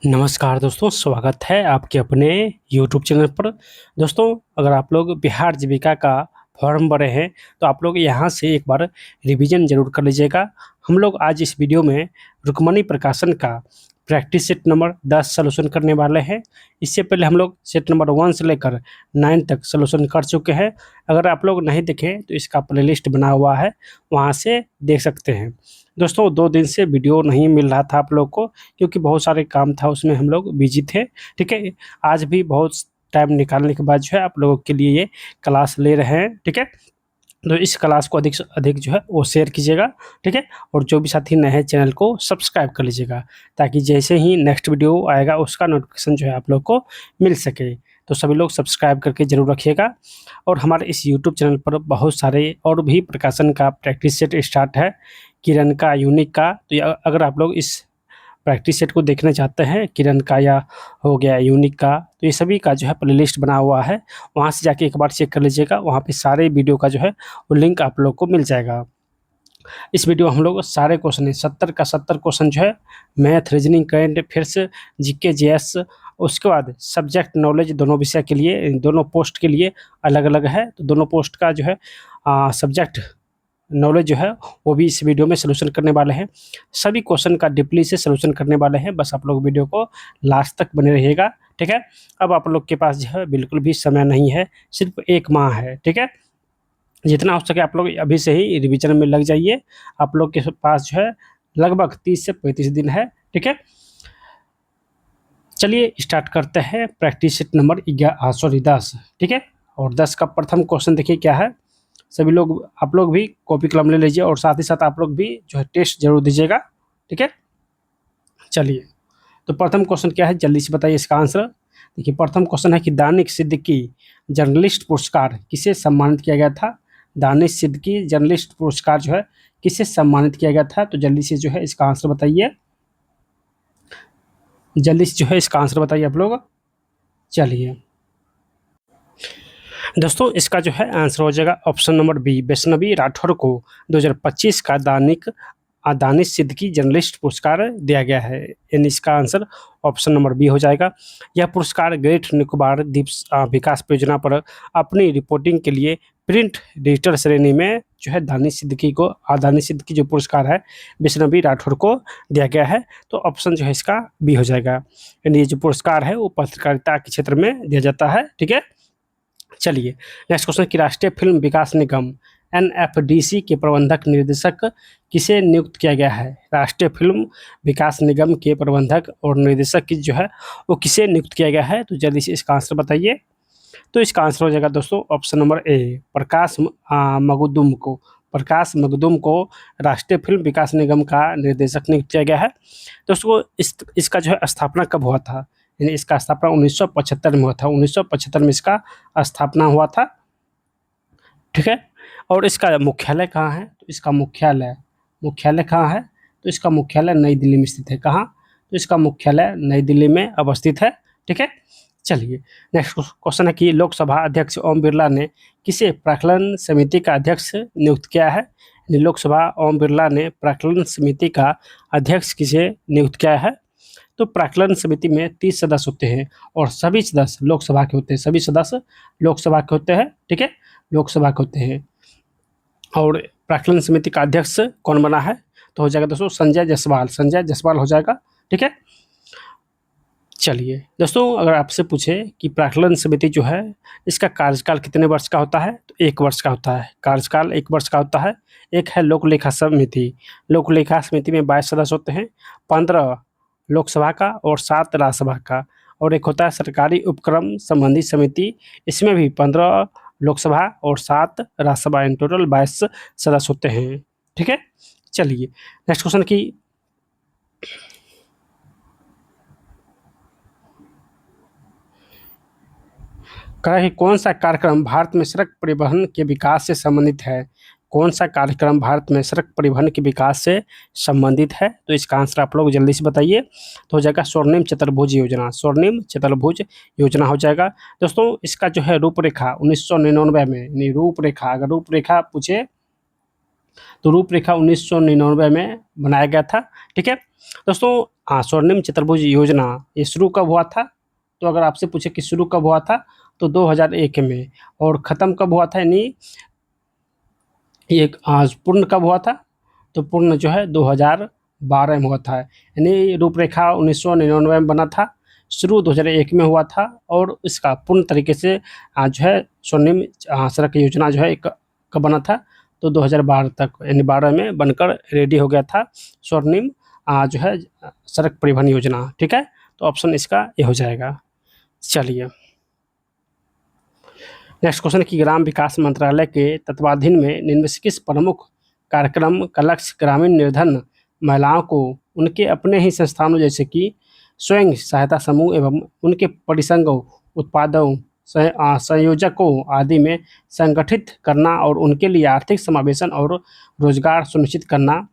नमस्कार दोस्तों, स्वागत है आपके अपने यूट्यूब चैनल पर। दोस्तों, अगर आप लोग बिहार जीविका का फॉर्म भरे हैं तो आप लोग यहाँ से एक बार रिवीजन ज़रूर कर लीजिएगा। हम लोग आज इस वीडियो में रुक्मणी प्रकाशन का प्रैक्टिस सेट नंबर 10 सॉल्यूशन करने वाले हैं। इससे पहले हम लोग सेट नंबर 1 से लेकर 9 तक सॉल्यूशन कर चुके हैं। अगर आप लोग नहीं देखें तो इसका प्लेलिस्ट बना हुआ है, वहाँ से देख सकते हैं। दोस्तों, 2 दिन से वीडियो नहीं मिल रहा था आप लोग को, क्योंकि बहुत सारे काम था, उसमें हम लोग बिजी थे। ठीक है, आज भी बहुत टाइम निकालने के बाद जो है आप लोगों के लिए ये क्लास ले रहे हैं। ठीक है, तो इस क्लास को अधिक से अधिक जो है वो शेयर कीजिएगा। ठीक है, और जो भी साथी नए हैं चैनल को सब्सक्राइब कर लीजिएगा, ताकि जैसे ही नेक्स्ट वीडियो आएगा उसका नोटिफिकेशन जो है आप लोग को मिल सके। तो सभी लोग सब्सक्राइब करके ज़रूर रखिएगा। और हमारे इस यूट्यूब चैनल पर बहुत सारे और भी प्रकाशन का प्रैक्टिस सेट स्टार्ट है, किरण का, यूनिक का। तो अगर आप लोग इस प्रैक्टिस सेट को देखना चाहते हैं, किरण का या हो गया यूनिक का, तो ये सभी का जो है प्लेलिस्ट बना हुआ है, वहाँ से जाके एक बार चेक कर लीजिएगा। वहाँ पे सारे वीडियो का जो है वो लिंक आप लोग को मिल जाएगा। इस वीडियो हम लोग सारे क्वेश्चन 70 का 70 क्वेश्चन जो है math, reasoning, current affairs, GK, GS, उसके बाद सब्जेक्ट नॉलेज, दोनों विषय के लिए, दोनों पोस्ट के लिए अलग अलग है। तो दोनों पोस्ट का जो है सब्जेक्ट नॉलेज जो है वो भी इस वीडियो में सॉल्यूशन करने वाले हैं। सभी क्वेश्चन का डीपली से सॉल्यूशन करने वाले हैं। बस आप लोग वीडियो को लास्ट तक बने रहिएगा। ठीक है, अब आप लोग के पास जो है बिल्कुल भी समय नहीं है, सिर्फ 1 माह है। ठीक है, जितना हो सके आप लोग अभी से ही रिवीजन में लग जाइए। आप लोग के पास जो है लगभग 30 से 35 दिन है। ठीक है, चलिए स्टार्ट करते हैं प्रैक्टिस सेट नंबर 10। ठीक है, और 10 का प्रथम क्वेश्चन देखिए क्या है। सभी लोग, आप लोग भी कॉपी कलम ले लीजिए, और साथ ही साथ आप लोग भी जो है टेस्ट जरूर दीजिएगा। ठीक है, चलिए, तो प्रथम क्वेश्चन क्या है, जल्दी से बताइए इसका आंसर। देखिए, प्रथम क्वेश्चन है कि दानिश सिद्दीकी जर्नलिस्ट पुरस्कार किसे सम्मानित किया गया था। दानिश सिद्दीकी जर्नलिस्ट पुरस्कार जो है किसे सम्मानित किया गया था। तो जल्दी से जो है इसका आंसर बताइए, जल्दी से जो है इसका आंसर बताइए आप लोग। चलिए दोस्तों, इसका जो है आंसर हो जाएगा option number B, Vaishnavi Rathore को 2025 का दानिश सिद्दीकी जर्नलिस्ट पुरस्कार दिया गया है। यानी इसका आंसर ऑप्शन नंबर बी हो जाएगा। यह पुरस्कार ग्रेट निकोबार द्वीप विकास परियोजना पर अपनी रिपोर्टिंग के लिए प्रिंट डिजिटल श्रेणी में जो है दानिश सिद्दीकी जो पुरस्कार है वैष्णवी राठौर को दिया गया है। तो ऑप्शन जो है इसका बी हो जाएगा। यानी ये जो पुरस्कार है वो पत्रकारिता के क्षेत्र में दिया जाता है। ठीक है, चलिए नेक्स्ट क्वेश्चन कि राष्ट्रीय फिल्म विकास निगम एनएफडीसी के प्रबंधक निर्देशक किसे नियुक्त किया गया है। राष्ट्रीय फिल्म विकास निगम के प्रबंधक और निर्देशक की जो है वो किसे नियुक्त किया गया है। तो जल्दी से इसका आंसर बताइए। तो इसका आंसर हो जाएगा दोस्तों ऑप्शन नंबर ए, मगदुम को। प्रकाश मगदुम को राष्ट्रीय फिल्म विकास निगम का निर्देशक नियुक्त किया गया है। दोस्तों, इसका जो है स्थापना कब हुआ था। यानी इसका स्थापना 1975 में हुआ था। 1975 में इसका स्थापना हुआ था। ठीक है, और इसका मुख्यालय कहाँ है। तो इसका मुख्यालय कहाँ है। तो इसका मुख्यालय नई दिल्ली में स्थित है। कहाँ। तो इसका मुख्यालय नई दिल्ली में अवस्थित है। ठीक है, चलिए नेक्स्ट क्वेश्चन है कि लोकसभा अध्यक्ष ओम बिरला ने किसे प्राक्कलन समिति का अध्यक्ष नियुक्त किया है। लोकसभा ओम बिरला ने प्राक्कलन समिति का अध्यक्ष किसे नियुक्त किया है। तो प्राक्कलन समिति में 30 सदस्य होते हैं, और सभी सदस्य लोकसभा के होते हैं। सभी सदस्य लोकसभा के होते हैं। ठीक है, लोकसभा के होते हैं। और प्राक्कलन समिति का अध्यक्ष कौन बना है। तो हो जाएगा दोस्तों संजय जायसवाल हो जाएगा। ठीक है, चलिए दोस्तों, अगर आपसे पूछे कि प्राक्कलन समिति जो है इसका कार्यकाल कितने वर्ष का होता है। तो 1 वर्ष का होता है। कार्यकाल 1 वर्ष का होता है। एक है लोक लेखा समिति। लोक लेखा समिति में 22 सदस्य होते हैं, 15 लोकसभा का और 7 राज्यसभा का। और एक होता है सरकारी उपक्रम संबंधी समिति, इसमें भी 15 लोकसभा और 7 राज्यसभा, इन टोटल 22 सदस्य होते हैं। ठीक है, चलिए नेक्स्ट क्वेश्चन की कहा कि कौन सा कार्यक्रम भारत में सड़क परिवहन के विकास से संबंधित है। कौन सा कार्यक्रम भारत में सड़क परिवहन के विकास से संबंधित है। तो इसका आंसर आप लोग जल्दी से बताइए। तो हो जाएगा स्वर्णिम चतुर्भुज योजना। स्वर्णिम चतुर्भुज योजना हो जाएगा। दोस्तों, इसका जो है रूपरेखा 1999 में, यानी रूपरेखा, अगर रूपरेखा पूछे तो रूपरेखा 1999 में बनाया गया था। ठीक है दोस्तों, स्वर्णिम चतुर्भुज योजना ये शुरू कब हुआ था? तो अगर आपसे पूछे कि शुरू कब हुआ था तो 2001 में, और ख़त्म कब हुआ था, यानी ये आज पूर्ण कब हुआ था? तो पूर्ण जो है 2012 में हुआ था। यानी रूपरेखा 1999 में बना था, शुरू 2001 में हुआ था, और इसका पूर्ण तरीके से जो है स्वर्णिम सड़क योजना जो है कब बना था? तो 2012 तक, यानी 12 में बनकर रेडी हो गया था स्वर्णिम जो है सड़क परिवहन योजना। ठीक है, तो ऑप्शन इसका ये हो जाएगा। चलिए नेक्स्ट क्वेश्चन कि ग्राम विकास मंत्रालय के तत्वाधीन में निम्न से किस प्रमुख कार्यक्रम का लक्ष्य ग्रामीण निर्धन महिलाओं को उनके अपने ही संस्थानों जैसे कि स्वयं सहायता समूह एवं उनके परिसंघों, उत्पादों, संयोजकों आदि में संगठित करना और उनके लिए आर्थिक समावेशन और रोजगार सुनिश्चित करना?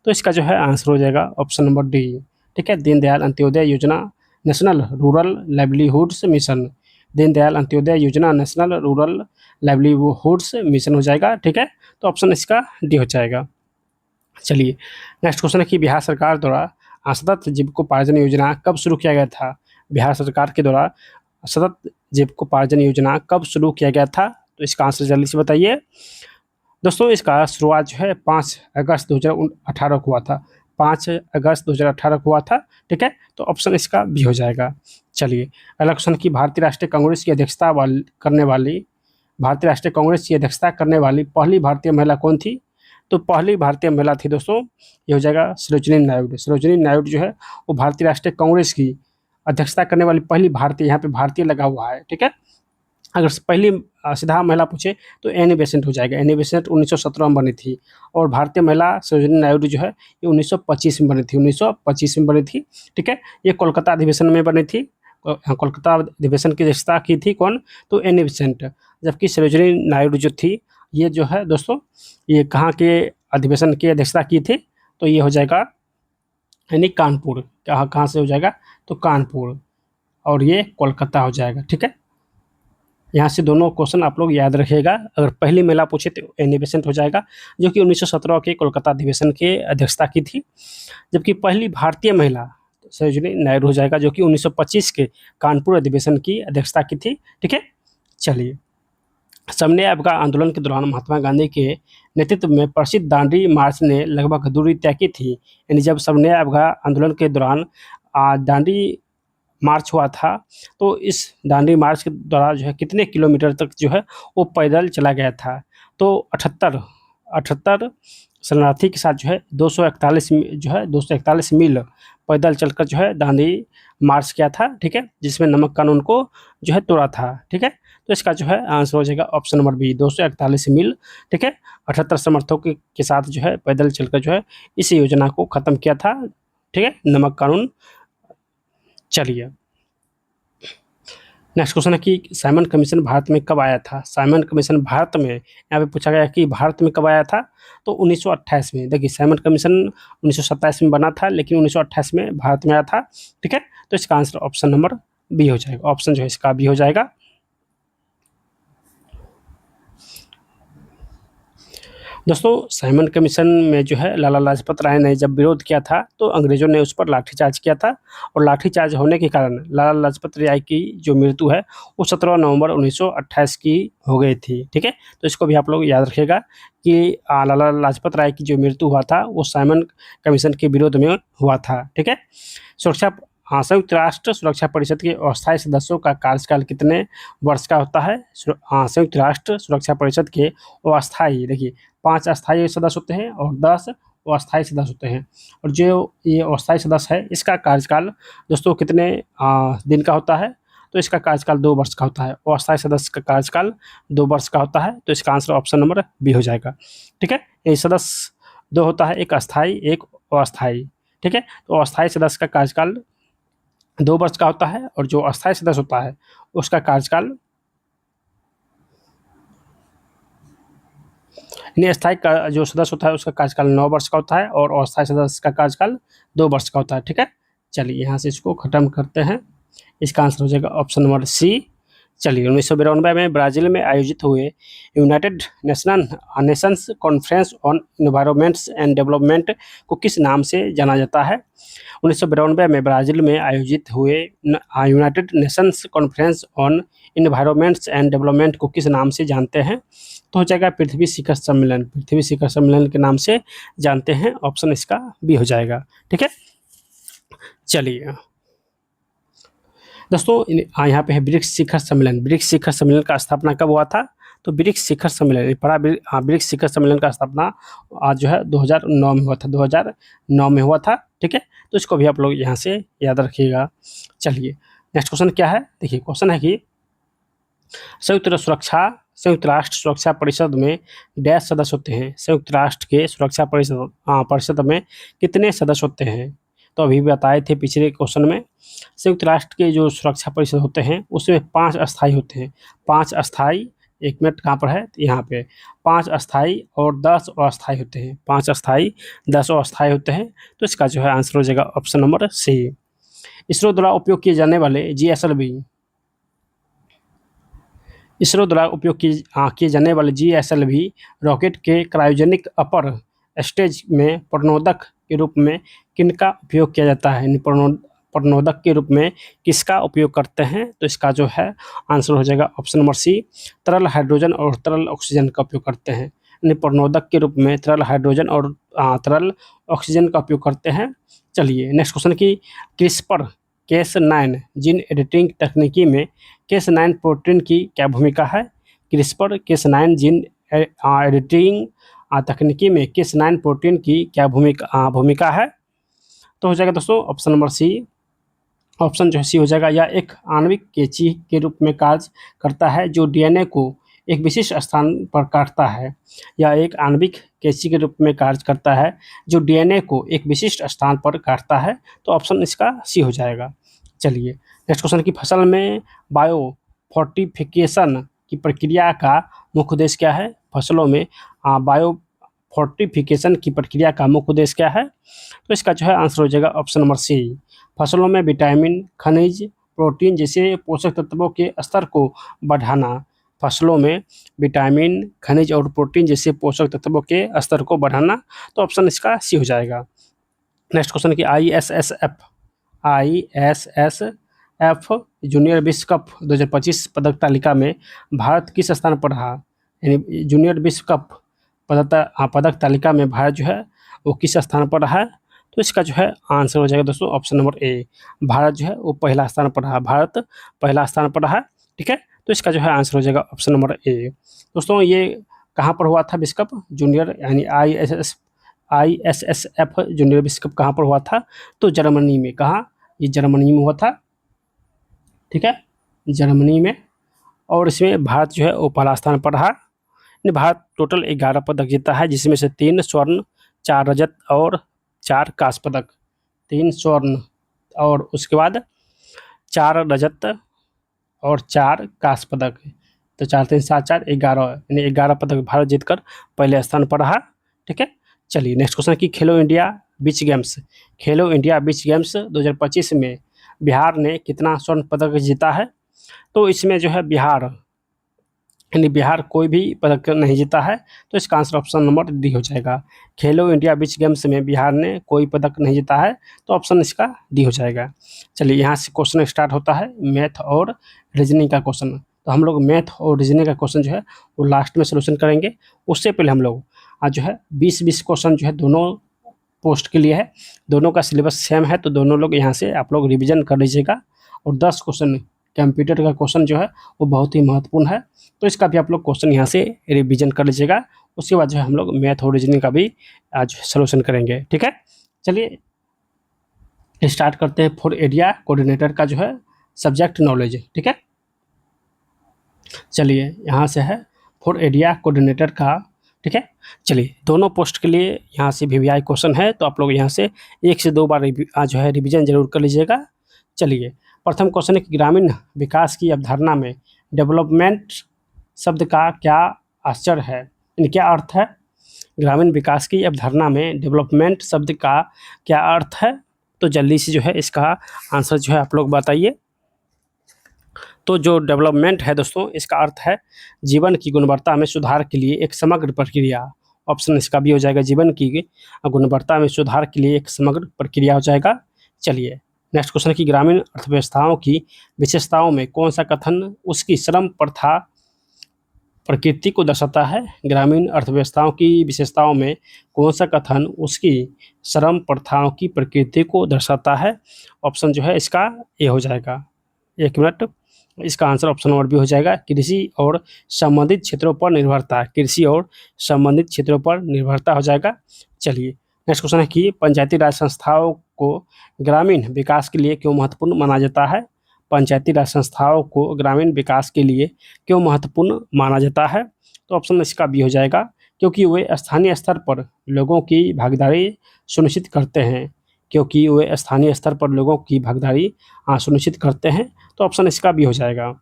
तो इसका जो है आंसर हो जाएगा ऑप्शन नंबर डी। ठीक है, दीनदयाल अंत्योदय योजना, national rural livelihoods mission. Deendayal Antyodaya योजना नेशनल रूरल लाइवलीहुड्स मिशन हो जाएगा। ठीक है, तो ऑप्शन इसका डी हो जाएगा। चलिए नेक्स्ट क्वेश्चन है कि बिहार सरकार द्वारा सतत जीविकोपार्जन योजना कब शुरू किया गया था? बिहार सरकार के द्वारा सतत जीविकोपार्जन योजना कब शुरू किया गया था? तो इसका आंसर जल्दी से बताइए। दोस्तों इसका शुरुआत जो है 5 अगस्त 2018 को हुआ था। 5 अगस्त 2018 को हुआ था। ठीक है, तो ऑप्शन इसका भी हो जाएगा। चलिए अगला क्वेश्चन कि भारतीय राष्ट्रीय कांग्रेस की अध्यक्षता करने वाली पहली भारतीय महिला कौन थी? तो पहली भारतीय महिला थी दोस्तों, ये हो जाएगा सरोजिनी नायडू। सरोजिनी नायडू जो है वो भारतीय राष्ट्रीय कांग्रेस की अध्यक्षता करने वाली पहली भारतीय, यहाँ पे भारतीय लगा हुआ है। ठीक है, अगर पहली सीधा महिला पूछे तो एनी बेसेंट हो जाएगा। एनी बेसेंट 1917 में बनी थी, और भारतीय महिला सरोजिनी नायडू जो है ये 1925 में बनी थी। 1925 में बनी थी। ठीक है, ये कोलकाता अधिवेशन में बनी थी। कोलकाता अधिवेशन की अध्यक्षता की थी कौन? तो एनी बेसेंट। जबकि सरोजिनी नायडू जो थी ये जो है दोस्तों ये कहाँ के अधिवेशन की अध्यक्षता की थी? तो ये हो जाएगा यानी कानपुर। कहाँ से हो जाएगा? तो कानपुर, और ये कोलकाता हो जाएगा। ठीक है, यहाँ से दोनों क्वेश्चन आप लोग याद रखिएगा। अगर पहली महिला पूछे तो एनी बेसेंट हो जाएगा, जो कि 1917 के कोलकाता अधिवेशन के अध्यक्षता की थी। जबकि पहली भारतीय महिला सरोजिनी नायडू हो जाएगा, जो कि 1925 के कानपुर अधिवेशन की अध्यक्षता की थी। ठीक है, चलिए सबने अबका आंदोलन के दौरान महात्मा गांधी के नेतृत्व में प्रसिद्ध दांडी मार्च ने लगभग दूरी तय की थी। यानी जब सबने अबका आंदोलन के दौरान दांडी मार्च हुआ था, तो इस दांडी मार्च के दौरान जो है कितने किलोमीटर तक जो है वो पैदल चला गया था? तो 78 शरणार्थी के साथ जो है 241 मील पैदल चलकर जो है दांडी मार्च किया था। ठीक है, जिसमें नमक कानून को जो है तोड़ा था। ठीक है, तो इसका जो है आंसर हो जाएगा ऑप्शन नंबर बी, 241 मील। ठीक है, 78 समर्थकों के साथ जो है पैदल चलकर जो है इस योजना को ख़त्म किया था। ठीक है, नमक कानून। चलिए नेक्स्ट क्वेश्चन है कि साइमन कमीशन भारत में कब आया था? साइमन कमीशन भारत में, यहाँ पे पूछा गया कि भारत में कब आया था? तो 1928 में। देखिए साइमन कमीशन 1927 में बना था, लेकिन 1928 में भारत में आया था। ठीक है, तो इसका आंसर ऑप्शन नंबर बी हो जाएगा। ऑप्शन जो है इसका बी हो जाएगा। दोस्तों साइमन कमीशन में जो है लाला लाजपत राय ने जब विरोध किया था तो अंग्रेज़ों ने उस पर लाठीचार्ज किया था, और लाठीचार्ज होने के कारण लाला लाजपत राय की जो मृत्यु है वो 17 नवंबर 1928 की हो गई थी। ठीक है, तो इसको भी आप लोग याद रखिएगा कि लाला लाजपत राय की जो मृत्यु हुआ था वो साइमन कमीशन के विरोध में हुआ था। ठीक है, संयुक्त राष्ट्र सुरक्षा परिषद के अस्थायी सदस्यों का कार्यकाल कितने वर्ष का होता है? संयुक्त राष्ट्र सुरक्षा परिषद के अस्थायी, देखिए 5 अस्थायी सदस्य होते हैं और 10 अस्थायी सदस्य होते हैं। और जो ये अस्थायी सदस्य है इसका कार्यकाल दोस्तों कितने दिन का होता है? तो इसका कार्यकाल 2 वर्ष का होता है। अस्थायी सदस्य का कार्यकाल 2 वर्ष का होता है, तो इसका आंसर ऑप्शन नंबर बी हो जाएगा। ठीक है, ये सदस्य 2 होता है, एक अस्थायी एक अस्थायी। ठीक है, तो अस्थायी सदस्य का कार्यकाल 2 वर्ष का होता है, और जो अस्थायी सदस्य होता है उसका कार्यकाल, यानी अस्थायी का जो सदस्य होता है उसका कार्यकाल 9 वर्ष का होता है, और अस्थायी सदस्य का कार्यकाल 2 वर्ष का होता है। ठीक है, चलिए यहाँ से इसको ख़त्म करते हैं। इसका आंसर हो जाएगा ऑप्शन नंबर सी, चलिए 1992 में ब्राज़ील में आयोजित हुए United Nations conference on environments and development को किस नाम से जाना जाता है? 1992 में ब्राज़ील में आयोजित हुए United Nations conference on environments and development को किस नाम से जानते हैं? तो हो जाएगा पृथ्वी शिखर सम्मेलन। पृथ्वी शिखर सम्मेलन के नाम से जानते हैं, ऑप्शन इसका बी हो जाएगा। ठीक है, चलिए दोस्तों यहाँ पे है ब्रिक्स शिखर सम्मेलन। ब्रिक्स शिखर सम्मेलन का स्थापना कब हुआ था? तो ब्रिक्स शिखर सम्मेलन ब्रिक्स शिखर सम्मेलन का स्थापना आज जो है 2009 में हुआ था। 2009 में हुआ था। ठीक है, तो इसको भी आप लोग यहाँ से याद रखिएगा। चलिए नेक्स्ट क्वेश्चन क्या है, देखिए क्वेश्चन है कि संयुक्त राष्ट्र सुरक्षा परिषद में डैश सदस्य होते हैं। संयुक्त राष्ट्र के सुरक्षा परिषद में कितने सदस्य होते हैं? तो अभी बताए थे पिछले क्वेश्चन में, संयुक्त राष्ट्र के जो सुरक्षा परिषद होते हैं उसमें 5 अस्थायी होते हैं। 5 अस्थायी, 1 मिनट कहाँ पर है, तो यहाँ पे 5 अस्थायी और 10 अस्थायी होते हैं। 5 अस्थायी 10 अस्थायी होते हैं। तो इसका जो है आंसर हो जाएगा ऑप्शन नंबर सी। इसरो द्वारा उपयोग किए जाने वाले किए जाने वाले GSLV रॉकेट के क्रायोजेनिक अपर स्टेज में प्रणोदक के रूप में किनका उपयोग किया जाता है? यानी प्रणोदक के रूप में किसका उपयोग करते हैं? तो इसका जो है आंसर हो जाएगा ऑप्शन नंबर सी, तरल हाइड्रोजन और तरल ऑक्सीजन का उपयोग करते हैं। यानी प्रणोदक के रूप में तरल हाइड्रोजन और तरल ऑक्सीजन का उपयोग करते हैं। चलिए नेक्स्ट क्वेश्चन की क्रिस्पर Cas9 जीन एडिटिंग तकनीकी में Cas9 प्रोटीन की क्या भूमिका है? क्रिस्पर Cas9 जीन एडिटिंग तकनीकी में Cas9 प्रोटीन की क्या भूमिका है? तो हो जाएगा दोस्तों ऑप्शन नंबर सी। ऑप्शन जो है सी हो जाएगा। यह एक आणविक कैंची के रूप में कार्य करता है जो DNA को एक विशिष्ट स्थान पर काटता है। यह एक आणविक कैंची के रूप में कार्य करता है जो DNA को एक विशिष्ट स्थान पर काटता है। तो ऑप्शन इसका सी हो जाएगा। चलिए नेक्स्ट क्वेश्चन की फसल में बायो फोर्टिफिकेशन की प्रक्रिया का मुख्य उद्देश्य क्या है? फसलों में बायो फोर्टिफिकेशन की प्रक्रिया का मुख्य उद्देश्य क्या है? तो इसका जो है आंसर हो जाएगा ऑप्शन नंबर सी। फसलों में विटामिन, खनिज, प्रोटीन जैसे पोषक तत्वों के स्तर को बढ़ाना। फसलों में विटामिन, खनिज और प्रोटीन जैसे पोषक तत्वों के स्तर को बढ़ाना। तो ऑप्शन इसका सी हो जाएगा। नेक्स्ट क्वेश्चन की ISSF जूनियर विश्व कप 2025 पदक तालिका में भारत किस स्थान पर रहा? यानी जूनियर विश्व कप पदक तालिका में भारत जो है वो किस स्थान पर रहा है? तो इसका जो है आंसर हो जाएगा दोस्तों ऑप्शन नंबर ए। भारत जो है वो पहला स्थान पर रहा। भारत पहला स्थान पर रहा। ठीक है, तो इसका जो है आंसर हो जाएगा ऑप्शन नंबर ए। दोस्तों ये कहाँ पर हुआ था विश्व कप जूनियर, यानी ISSF जूनियर विश्व कप कहाँ पर हुआ था? तो जर्मनी में। कहाँ? ये जर्मनी में हुआ था। ठीक है, जर्मनी में। और इसमें भारत जो है वो पहला स्थान पर रहा। भारत टोटल 11 पदक जीता है, जिसमें से 3 स्वर्ण, 4 रजत और 4 कांस्य पदक। 3 स्वर्ण और उसके बाद 4 रजत और 4 कांस्य पदक। तो 4 3 7 4 11, यानी 11 पदक भारत जीतकर पहले स्थान पर रहा। ठीक है, चलिए नेक्स्ट क्वेश्चन की खेलो इंडिया बीच गेम्स 2025 में बिहार ने कितना स्वर्ण पदक जीता है? तो इसमें जो है बिहार कोई भी पदक नहीं जीता है। तो इसका आंसर ऑप्शन नंबर डी हो जाएगा। खेलो इंडिया बीच गेम्स में बिहार ने कोई पदक नहीं जीता है। तो ऑप्शन इसका डी हो जाएगा। चलिए यहाँ से क्वेश्चन स्टार्ट होता है मैथ और रीजनिंग का क्वेश्चन। तो हम लोग मैथ और रीजनिंग का क्वेश्चन जो है वो लास्ट में सोल्यूशन करेंगे। उससे पहले हम लोग आज जो है 20 क्वेश्चन जो है दोनों पोस्ट के लिए है। दोनों का सिलेबस सेम है, तो दोनों लोग यहाँ से आप लोग रिविजन कर लीजिएगा। और 10 क्वेश्चन कंप्यूटर का क्वेश्चन जो है वो बहुत ही महत्वपूर्ण है, तो इसका भी आप लोग क्वेश्चन यहाँ से रिवीजन कर लीजिएगा। उसके बाद जो है हम लोग मैथ और रीजनिंग का भी आज सॉल्यूशन करेंगे। ठीक है, चलिए स्टार्ट करते हैं। फॉर एरिया कोऑर्डिनेटर का जो है सब्जेक्ट नॉलेज। ठीक है, चलिए यहाँ से है फॉर एरिया कोऑर्डिनेटर का। ठीक है, चलिए दोनों पोस्ट के लिए यहाँ से VVI क्वेश्चन है, तो आप लोग यहाँ से 1 से 2 बार आज जो है रिवीजन जरूर कर लीजिएगा। चलिए प्रथम क्वेश्चन है कि ग्रामीण विकास की अवधारणा में डेवलपमेंट शब्द का क्या आश्चर्य है, यानी क्या अर्थ है? ग्रामीण विकास की अवधारणा में डेवलपमेंट शब्द का क्या अर्थ है? तो जल्दी से जो है इसका आंसर जो है आप लोग बताइए। तो जो डेवलपमेंट है दोस्तों, इसका अर्थ है जीवन की गुणवत्ता में सुधार के लिए एक समग्र प्रक्रिया। ऑप्शन इसका भी हो जाएगा, जीवन की गुणवत्ता में सुधार के लिए एक समग्र प्रक्रिया हो जाएगा। चलिए नेक्स्ट क्वेश्चन है कि ग्रामीण अर्थव्यवस्थाओं की विशेषताओं में कौन सा कथन उसकी श्रम प्रथा प्रकृति को दर्शाता है। ग्रामीण अर्थव्यवस्थाओं की विशेषताओं में कौन सा कथन उसकी श्रम प्रथाओं की प्रकृति को दर्शाता है। ऑप्शन जो है इसका ए हो जाएगा। एक मिनट, इसका आंसर ऑप्शन नंबर बी हो जाएगा, कृषि और संबंधित क्षेत्रों पर निर्भरता। कृषि और संबंधित क्षेत्रों पर निर्भरता हो जाएगा। चलिए नेक्स्ट क्वेश्चन है कि पंचायती राज संस्थाओं को ग्रामीण विकास के लिए क्यों महत्वपूर्ण माना जाता है। पंचायती राज संस्थाओं को ग्रामीण विकास के लिए क्यों महत्वपूर्ण माना जाता है। तो ऑप्शन इसका बी हो जाएगा, क्योंकि वे स्थानीय स्तर पर लोगों की भागीदारी सुनिश्चित करते हैं। क्योंकि वे स्थानीय स्तर पर लोगों की भागीदारी सुनिश्चित करते हैं। तो ऑप्शन इसका भी हो जाएगा।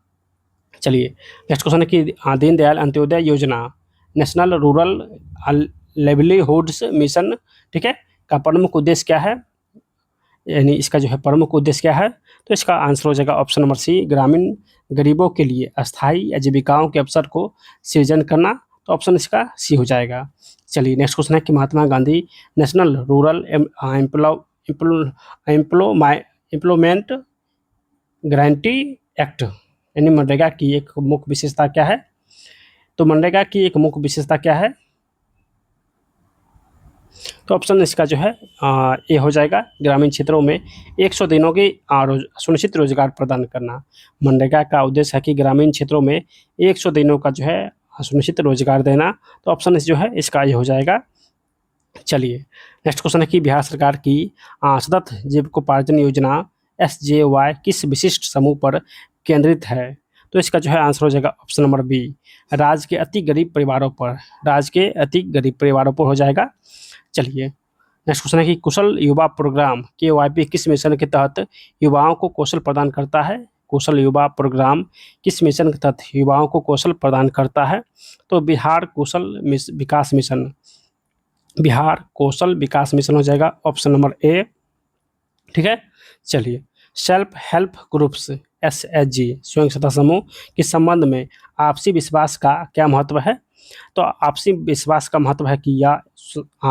चलिए नेक्स्ट क्वेश्चन है कि दीनदयाल अंत्योदय योजना नेशनल रूरल लाइवलीहुड्स मिशन, ठीक है, का प्रमुख उद्देश्य क्या है, यानी इसका जो है प्रमुख उद्देश्य क्या है। तो इसका आंसर हो जाएगा ऑप्शन नंबर सी, ग्रामीण गरीबों के लिए अस्थायी आजीविकाओं के अवसर को सृजन करना। तो ऑप्शन इसका सी हो जाएगा। चलिए नेक्स्ट क्वेश्चन है कि Mahatma Gandhi national rural employment guarantee act यानी मनरेगा की एक मुख्य विशेषता क्या है। तो मनरेगा की एक मुख्य विशेषता क्या है। तो ऑप्शन इसका जो है ये हो जाएगा, ग्रामीण क्षेत्रों में 100 दिनों की सुनिश्चित रोजगार प्रदान करना। मनरेगा का उद्देश्य है कि ग्रामीण क्षेत्रों में 100 दिनों का जो है सुनिश्चित रोजगार देना। तो ऑप्शन जो है इसका ये हो जाएगा। चलिए नेक्स्ट क्वेश्चन है कि बिहार सरकार की सतत जीविकोपार्जन योजना SJY किस विशिष्ट समूह पर केंद्रित है। तो इसका जो है आंसर हो जाएगा ऑप्शन नंबर बी, राज्य के अति गरीब परिवारों पर। राज्य के अति गरीब परिवारों पर हो जाएगा। चलिए नेक्स्ट क्वेश्चन है कि कुशल युवा प्रोग्राम KYP किस मिशन के तहत युवाओं को कौशल प्रदान करता है। कौशल युवा प्रोग्राम किस मिशन के तहत युवाओं को कौशल प्रदान करता है। तो बिहार कौशल विकास मिशन, बिहार कौशल विकास मिशन हो जाएगा ऑप्शन नंबर ए, ठीक है। चलिए सेल्फ हेल्प ग्रुप्स SHG स्वयं सहायता समूह के संबंध में आपसी विश्वास का क्या महत्व है। तो आपसी विश्वास का महत्व है कि यह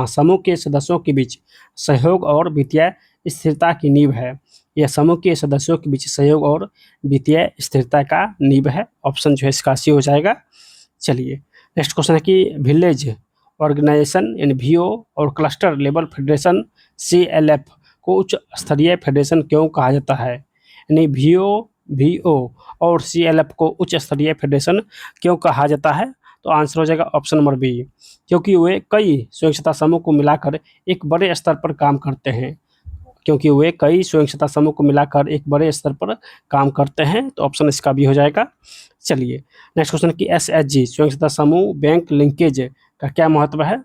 समूह के सदस्यों के बीच सहयोग और वित्तीय स्थिरता की नींव है। यह समूह के सदस्यों के बीच सहयोग और वित्तीय स्थिरता का नींव है। ऑप्शन जो है इसका सी हो जाएगा। चलिए नेक्स्ट क्वेश्चन है कि विलेज ऑर्गेनाइजेशन यानी VO और क्लस्टर लेवल फेडरेशन CLF को उच्च स्तरीय फेडरेशन क्यों कहा जाता है। यानी VO और CLF को उच्च स्तरीय फेडरेशन क्यों कहा जाता है। तो आंसर हो जाएगा ऑप्शन नंबर बी, क्योंकि वे कई स्वयं सहायता समूह को मिलाकर एक बड़े स्तर पर काम करते हैं। क्योंकि वे कई स्वयं सहायता समूह को मिलाकर एक बड़े स्तर पर काम करते हैं। तो ऑप्शन इसका भी हो जाएगा। चलिए नेक्स्ट क्वेश्चन की SHG स्वयं सहायता समूह बैंक लिंकेज का क्या महत्व है।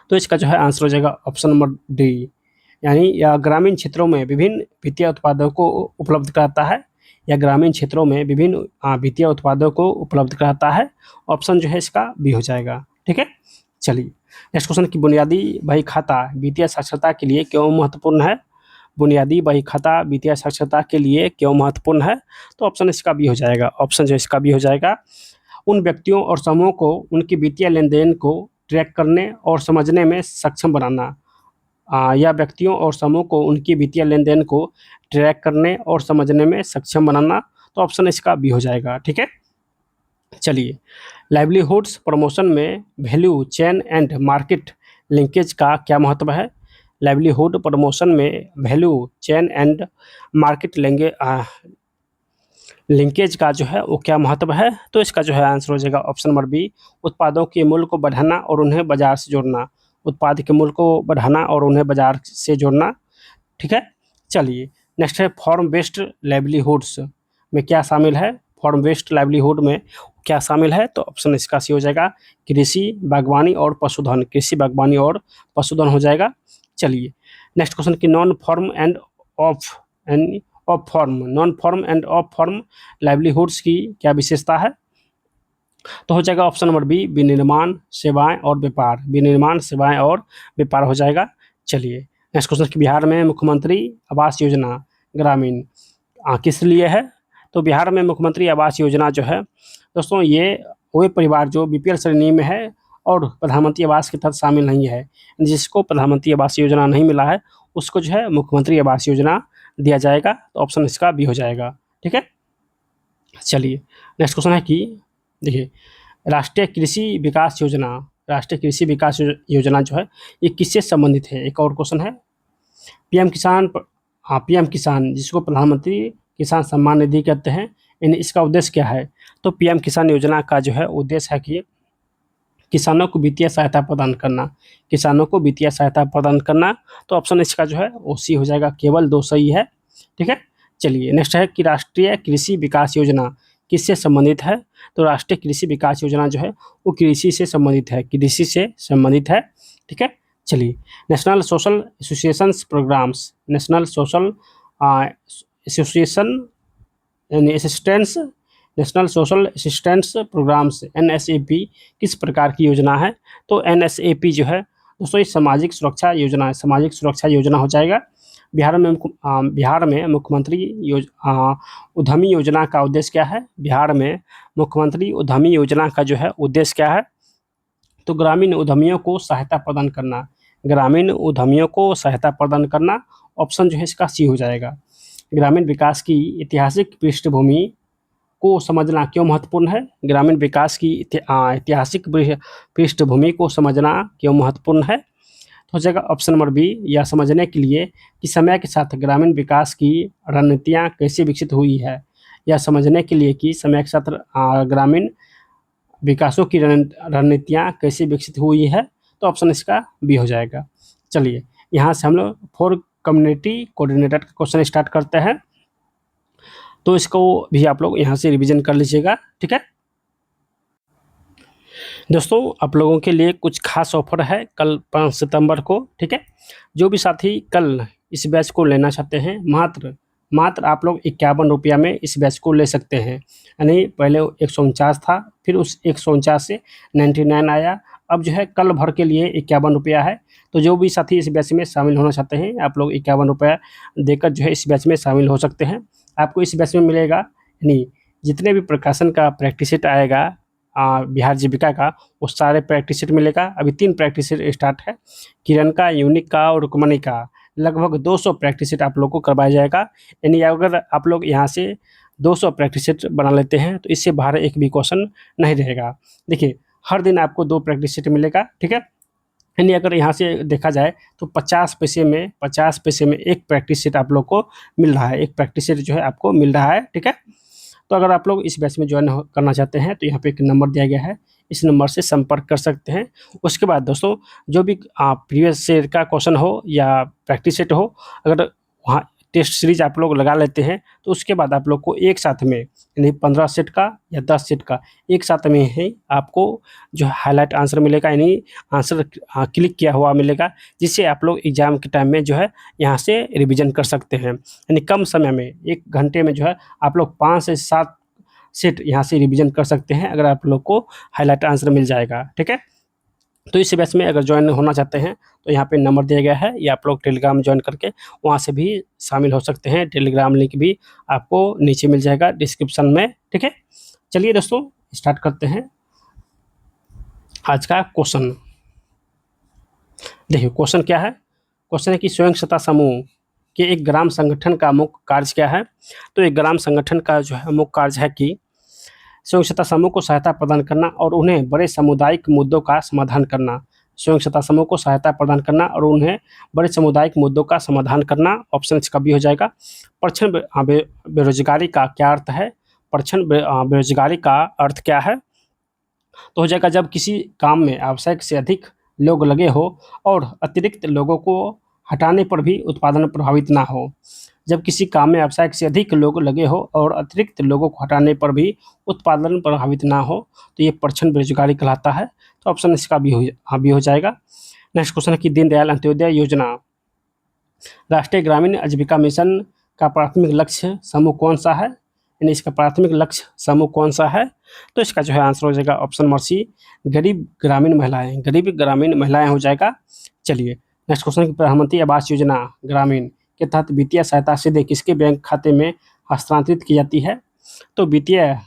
तो इसका जो है आंसर हो जाएगा ऑप्शन नंबर डी, यानी यह ग्रामीण क्षेत्रों में विभिन्न वित्तीय उत्पादों को उपलब्ध कराता है। या ग्रामीण क्षेत्रों में विभिन्न वित्तीय उत्पादों को उपलब्ध कराता है। ऑप्शन जो है इसका बी हो जाएगा, ठीक है। चलिए नेक्स्ट क्वेश्चन की बुनियादी बही खाता वित्तीय साक्षरता के लिए क्यों महत्वपूर्ण है। बुनियादी बही खाता वित्तीय साक्षरता के लिए क्यों महत्वपूर्ण है। तो ऑप्शन इसका भी हो जाएगा। ऑप्शन जो इसका भी हो जाएगा, उन व्यक्तियों और समूहों को उनकी वित्तीय लेन देन को ट्रैक करने और समझने में सक्षम बनाना। या व्यक्तियों और समूह को उनकी वित्तीय लेन देन को ट्रैक करने और समझने में सक्षम बनाना। तो ऑप्शन इसका बी हो जाएगा, ठीक है। चलिए लाइवलीहुड्स प्रमोशन में value chain and market linkage का क्या महत्व है। लाइवलीहुड प्रमोशन में value chain and market linkage का जो है वो क्या महत्व है। तो इसका जो है आंसर हो जाएगा ऑप्शन नंबर बी, उत्पादों के मूल्य को बढ़ाना और उन्हें बाजार से जोड़ना। उत्पाद के मूल्य को बढ़ाना और उन्हें बाजार से जोड़ना, ठीक है। चलिए नेक्स्ट है फॉर्म बेस्ड लाइवलीहुड्स में क्या शामिल है। फॉर्म बेस्ड लाइवलीहुड में क्या शामिल है। तो ऑप्शन इसका सी हो जाएगा, कृषि बागवानी और पशुधन। कृषि बागवानी और पशुधन हो जाएगा। चलिए नेक्स्ट क्वेश्चन की non farm end of form livelihoods की क्या विशेषता है। तो हो जाएगा ऑप्शन नंबर बी, विनिर्माण सेवाएं और व्यापार। विनिर्माण सेवाएं और व्यापार हो जाएगा। चलिए नेक्स्ट क्वेश्चन कि बिहार में मुख्यमंत्री आवास योजना ग्रामीण किस लिए है। तो बिहार में मुख्यमंत्री आवास योजना जो है दोस्तों, ये वे परिवार जो बीपीएल श्रेणी में है और प्रधानमंत्री आवास के तहत शामिल नहीं है, जिसको प्रधानमंत्री आवास योजना नहीं मिला है उसको जो है मुख्यमंत्री आवास योजना दिया जाएगा। तो ऑप्शन इसका बी हो जाएगा। ठीक है, चलिए नेक्स्ट क्वेश्चन है कि देखिए, राष्ट्रीय कृषि विकास योजना, राष्ट्रीय कृषि विकास योजना जो है ये किससे संबंधित है? एक और क्वेश्चन है। पीएम किसान, हाँ पीएम किसान जिसको प्रधानमंत्री किसान सम्मान निधि कहते हैं, यानी इसका उद्देश्य क्या है? तो पीएम किसान योजना का जो है उद्देश्य है कि किसानों को वित्तीय सहायता प्रदान करना, किसानों को वित्तीय सहायता प्रदान करना। तो ऑप्शन इसका जो है वो सी हो जाएगा, केवल 2 सही है। ठीक है, चलिए नेक्स्ट है कि राष्ट्रीय कृषि विकास योजना किससे संबंधित है? तो राष्ट्रीय कृषि विकास योजना जो है वो कृषि से संबंधित है, कृषि से संबंधित है। ठीक है, चलिए national social associations programmes, national social association यानी assistance, national social assistance programmes NSAP किस प्रकार की योजना है? तो एनएसएपी जो है दोस्तों ये सामाजिक सुरक्षा योजना है, सामाजिक सुरक्षा योजना हो जाएगा। बिहार में मुख्यमंत्री उद्यमी योजना का उद्देश्य क्या है? बिहार में मुख्यमंत्री उद्यमी योजना का जो है उद्देश्य क्या है? तो ग्रामीण उद्यमियों को सहायता प्रदान करना, ग्रामीण उद्यमियों को सहायता प्रदान करना। ऑप्शन जो है इसका सी हो जाएगा। ग्रामीण विकास की ऐतिहासिक पृष्ठभूमि को समझना क्यों महत्वपूर्ण है? ग्रामीण विकास की ऐतिहासिक पृष्ठभूमि को समझना क्यों महत्वपूर्ण है? तो हो जाएगा ऑप्शन नंबर बी, यह समझने के लिए कि समय के साथ ग्रामीण विकास की रणनीतियाँ कैसे विकसित हुई है, यह समझने के लिए कि समय के साथ ग्रामीण विकासों की रणनीतियाँ कैसे विकसित हुई है। तो ऑप्शन इसका बी हो जाएगा। चलिए यहाँ से हम लोग फॉर कम्युनिटी कोऑर्डिनेटर का क्वेश्चन स्टार्ट करते हैं। तो इसको भी आप लोग यहाँ से रिवीजन कर लीजिएगा। ठीक है दोस्तों, आप लोगों के लिए कुछ खास ऑफर है कल 5 सितंबर को। ठीक है, जो भी साथी कल इस बैच को लेना चाहते हैं, मात्र आप लोग 51 रुपया में इस बैच को ले सकते हैं। यानी पहले 149 था, फिर उस 149 से 99 आया, अब जो है कल भर के लिए 51 रुपया है। तो जो भी साथी इस बैच में शामिल होना चाहते हैं, आप लोग 51 रुपया देकर जो है इस बैच में शामिल हो सकते हैं। आपको इस बैच में मिलेगा यानी जितने भी प्रकाशन का प्रैक्टिस सेट आएगा बिहार जीविका का, वो सारे प्रैक्टिस सेट मिलेगा। अभी 3 प्रैक्टिस सेट स्टार्ट है, किरण का, यूनिक का और रुक्मणी का। लगभग 200 प्रैक्टिस सेट आप लोग को करवाया जाएगा। यानी अगर आप लोग यहाँ से 200 प्रैक्टिस सेट बना लेते हैं तो इससे बाहर एक भी क्वेश्चन नहीं रहेगा। देखिए हर दिन आपको 2 प्रैक्टिस सेट मिलेगा। ठीक है, यानी अगर यहाँ से देखा जाए तो 50 पैसे में एक प्रैक्टिस सेट आप लोग को मिल रहा है, एक प्रैक्टिस सेट जो है आपको मिल रहा है। ठीक है, तो अगर आप लोग इस बैच में ज्वाइन करना चाहते हैं तो यहाँ पे एक नंबर दिया गया है, इस नंबर से संपर्क कर सकते हैं। उसके बाद दोस्तों जो भी प्रीवियस सेट का क्वेश्चन हो या प्रैक्टिस सेट हो, अगर वहाँ टेस्ट सीरीज आप लोग लगा लेते हैं तो उसके बाद आप लोग को एक साथ में यानी 15 सेट का या 10 सेट का एक साथ में ही आपको जो हाईलाइट आंसर मिलेगा, यानी आंसर क्लिक किया हुआ मिलेगा, जिससे आप लोग एग्जाम के टाइम में जो है यहाँ से रिवीजन कर सकते हैं। यानी कम समय में 1 घंटे में जो है आप लोग 5 से 7 सेट यहाँ से रिवीजन कर सकते हैं, अगर आप लोग को हाईलाइट आंसर मिल जाएगा। ठीक है, तो इस बैच में अगर ज्वाइन होना चाहते हैं तो यहाँ पे नंबर दिया गया है, या आप लोग टेलीग्राम ज्वाइन करके वहाँ से भी शामिल हो सकते हैं। टेलीग्राम लिंक भी आपको नीचे मिल जाएगा डिस्क्रिप्शन में। ठीक है, चलिए दोस्तों स्टार्ट करते हैं आज का क्वेश्चन। देखिए क्वेश्चन क्या है? क्वेश्चन है कि स्वयं सहायता समूह के एक ग्राम संगठन का मुख्य कार्य क्या है? तो एक ग्राम संगठन का जो है मुख्य कार्य है कि स्वयं सहायता समूह को सहायता प्रदान करना और उन्हें बड़े सामुदायिक मुद्दों का समाधान करना। स्वयं सहायता समूह को सहायता प्रदान करना और उन्हें बड़े सामुदायिक मुद्दों का समाधान करना। ऑप्शन इसका भी हो जाएगा। परछन बेरोजगारी का क्या अर्थ है? परछन बेरोजगारी का अर्थ क्या है? तो हो जाएगा जब किसी काम में आवश्यक से अधिक लोग लगे हो और अतिरिक्त लोगों को हटाने पर भी उत्पादन प्रभावित ना हो। जब किसी काम में आवश्यक से अधिक लोग लगे हो और अतिरिक्त लोगों को हटाने पर भी उत्पादन प्रभावित ना हो, तो ये परछन बेरोजगारी कहलाता है। तो ऑप्शन इसका भी हो जाएगा। नेक्स्ट क्वेश्चन है कि दीनदयाल अंत्योदय योजना राष्ट्रीय ग्रामीण आजीविका मिशन का प्राथमिक लक्ष्य समूह कौन सा है? यानी इसका प्राथमिक लक्ष्य समूह कौन सा है? तो इसका जो है आंसर हो जाएगा ऑप्शन नंबर सी, गरीब ग्रामीण महिलाएं, गरीब ग्रामीण महिलाएं हो जाएगा। चलिए नेक्स्ट क्वेश्चन, प्रधानमंत्री आवास योजना ग्रामीण के तहत वित्तीय सहायता सीधे किसके बैंक खाते में हस्तांतरित की जाती है? तो वित्तीय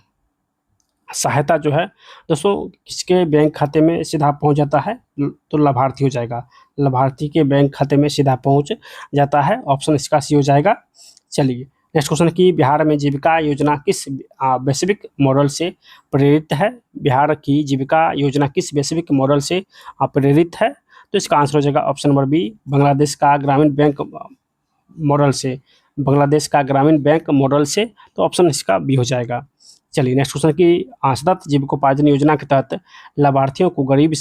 सहायता जो है दोस्तों किसके बैंक खाते में सीधा पहुंच जाता है, तो लाभार्थी हो जाएगा, लाभार्थी के बैंक खाते में सीधा पहुंच जाता है। ऑप्शन इसका सी हो जाएगा। चलिए नेक्स्ट क्वेश्चन की बिहार में जीविका योजना किस वैश्विक मॉडल से प्रेरित है, बिहार की जीविका योजना किस वैश्विक मॉडल से प्रेरित है, तो इसका आंसर हो जाएगा ऑप्शन नंबर बी, बांग्लादेश का ग्रामीण बैंक मॉडल से, बांग्लादेश का ग्रामीण बैंक मॉडल से, तो ऑप्शन इसका बी हो जाएगा। चलिए नेक्स्ट क्वेश्चन की सतत जीविकोपार्जन योजना के तहत लाभार्थियों को गरीबी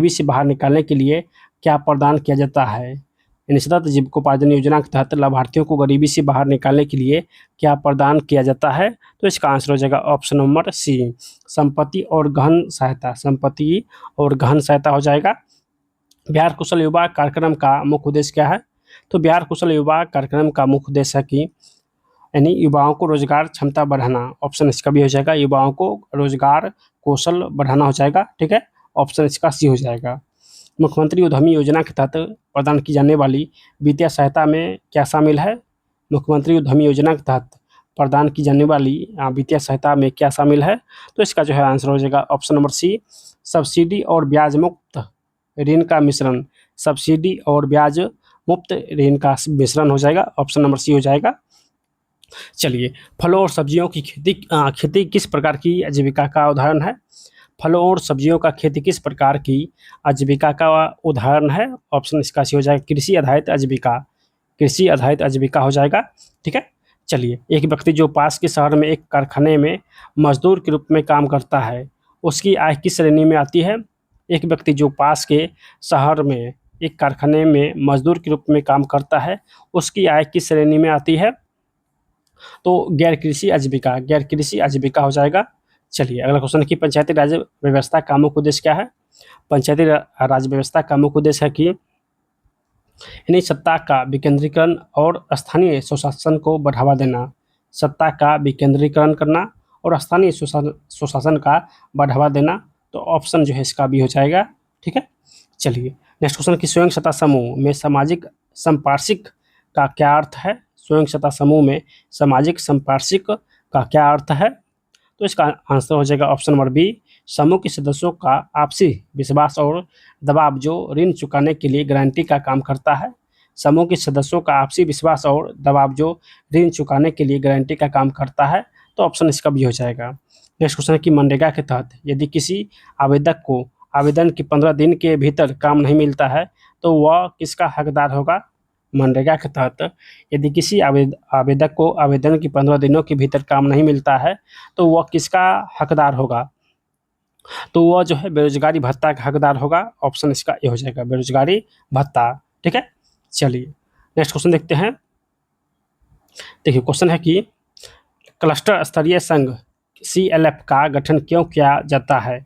से बाहर निकालने के लिए क्या प्रदान किया जाता है, यानी सतत जीविकोपार्जन योजना के तहत लाभार्थियों को गरीबी से बाहर निकालने के लिए क्या प्रदान किया जाता है, तो इसका आंसर हो जाएगा ऑप्शन नंबर सी, संपत्ति और गहन सहायता, संपत्ति और गहन सहायता हो जाएगा। बिहार कुशल युवा कार्यक्रम का मुख्य उद्देश्य क्या है, तो बिहार कुशल युवा कार्यक्रम का मुख्य उद्देश्य है कि यानी युवाओं को रोजगार क्षमता बढ़ाना, ऑप्शन इसका भी हो जाएगा, युवाओं को रोजगार कौशल बढ़ाना हो जाएगा। ठीक है, ऑप्शन इसका सी हो जाएगा। मुख्यमंत्री उद्यमी योजना के तहत प्रदान की जाने वाली वित्तीय सहायता में क्या शामिल है, मुख्यमंत्री उद्यमी योजना के तहत प्रदान की जाने वाली वित्तीय सहायता में क्या शामिल है, तो इसका जो है आंसर हो जाएगा ऑप्शन नंबर सी, सब्सिडी और ब्याज मुक्त ऋण का मिश्रण, सब्सिडी और ब्याज मुक्त ऋण का मिश्रण हो जाएगा, ऑप्शन नंबर सी हो जाएगा। चलिए फलों और सब्जियों की खेती किस प्रकार की आजीविका का उदाहरण है, फलों और सब्जियों का खेती किस प्रकार की आजीविका का उदाहरण है, ऑप्शन इसका सी हो जाएगा कृषि आधारित आजीविका, कृषि आधारित आजीविका हो जाएगा। ठीक है, चलिए एक व्यक्ति जो पास के शहर में एक कारखाने में मजदूर के रूप में काम करता है उसकी आय किस श्रेणी में आती है, एक व्यक्ति जो पास के शहर में एक कारखाने में मजदूर के रूप में काम करता है उसकी आय किस श्रेणी में आती है, तो गैर कृषि आजीविका, गैर कृषि आजीविका हो जाएगा। चलिए अगला क्वेश्चन है कि पंचायती राज व्यवस्था का मुख्य उद्देश्य क्या है, पंचायती राज व्यवस्था का मुख्य उद्देश्य है कि यानी सत्ता का विकेंद्रीकरण और स्थानीय स्वशासन को बढ़ावा देना, सत्ता का विकेंद्रीकरण करना और स्थानीय स्वशासन का बढ़ावा देना, तो ऑप्शन जो है इसका भी हो जाएगा। ठीक है, चलिए नेक्स्ट क्वेश्चन की स्वयं सत्ता समूह में सामाजिक संपार्श्विक का क्या अर्थ है, स्वयं सत्ता समूह में सामाजिक संपार्श्विक का क्या अर्थ है, तो इसका आंसर हो जाएगा ऑप्शन नंबर बी, समूह के सदस्यों का आपसी विश्वास और दबाव जो ऋण चुकाने के लिए गारंटी का काम करता है, समूह के सदस्यों का आपसी विश्वास और दबाव जो ऋण चुकाने के लिए गारंटी का काम करता है, तो ऑप्शन इसका भी हो जाएगा। नेक्स्ट क्वेश्चन है कि मनरेगा के तहत यदि किसी आवेदक को आवेदन के 15 दिन के भीतर काम नहीं मिलता है तो वह किसका हकदार होगा, मनरेगा के तहत यदि किसी आवेदक को आवेदन के 15 दिनों के भीतर काम नहीं मिलता है तो वह किसका हकदार होगा, तो वह जो है बेरोजगारी भत्ता का हकदार होगा, ऑप्शन इसका ये हो जाएगा बेरोजगारी भत्ता। ठीक है, चलिए नेक्स्ट क्वेश्चन देखते हैं। देखिए क्वेश्चन है कि क्लस्टर स्तरीय संघ CLF का गठन क्यों किया जाता है,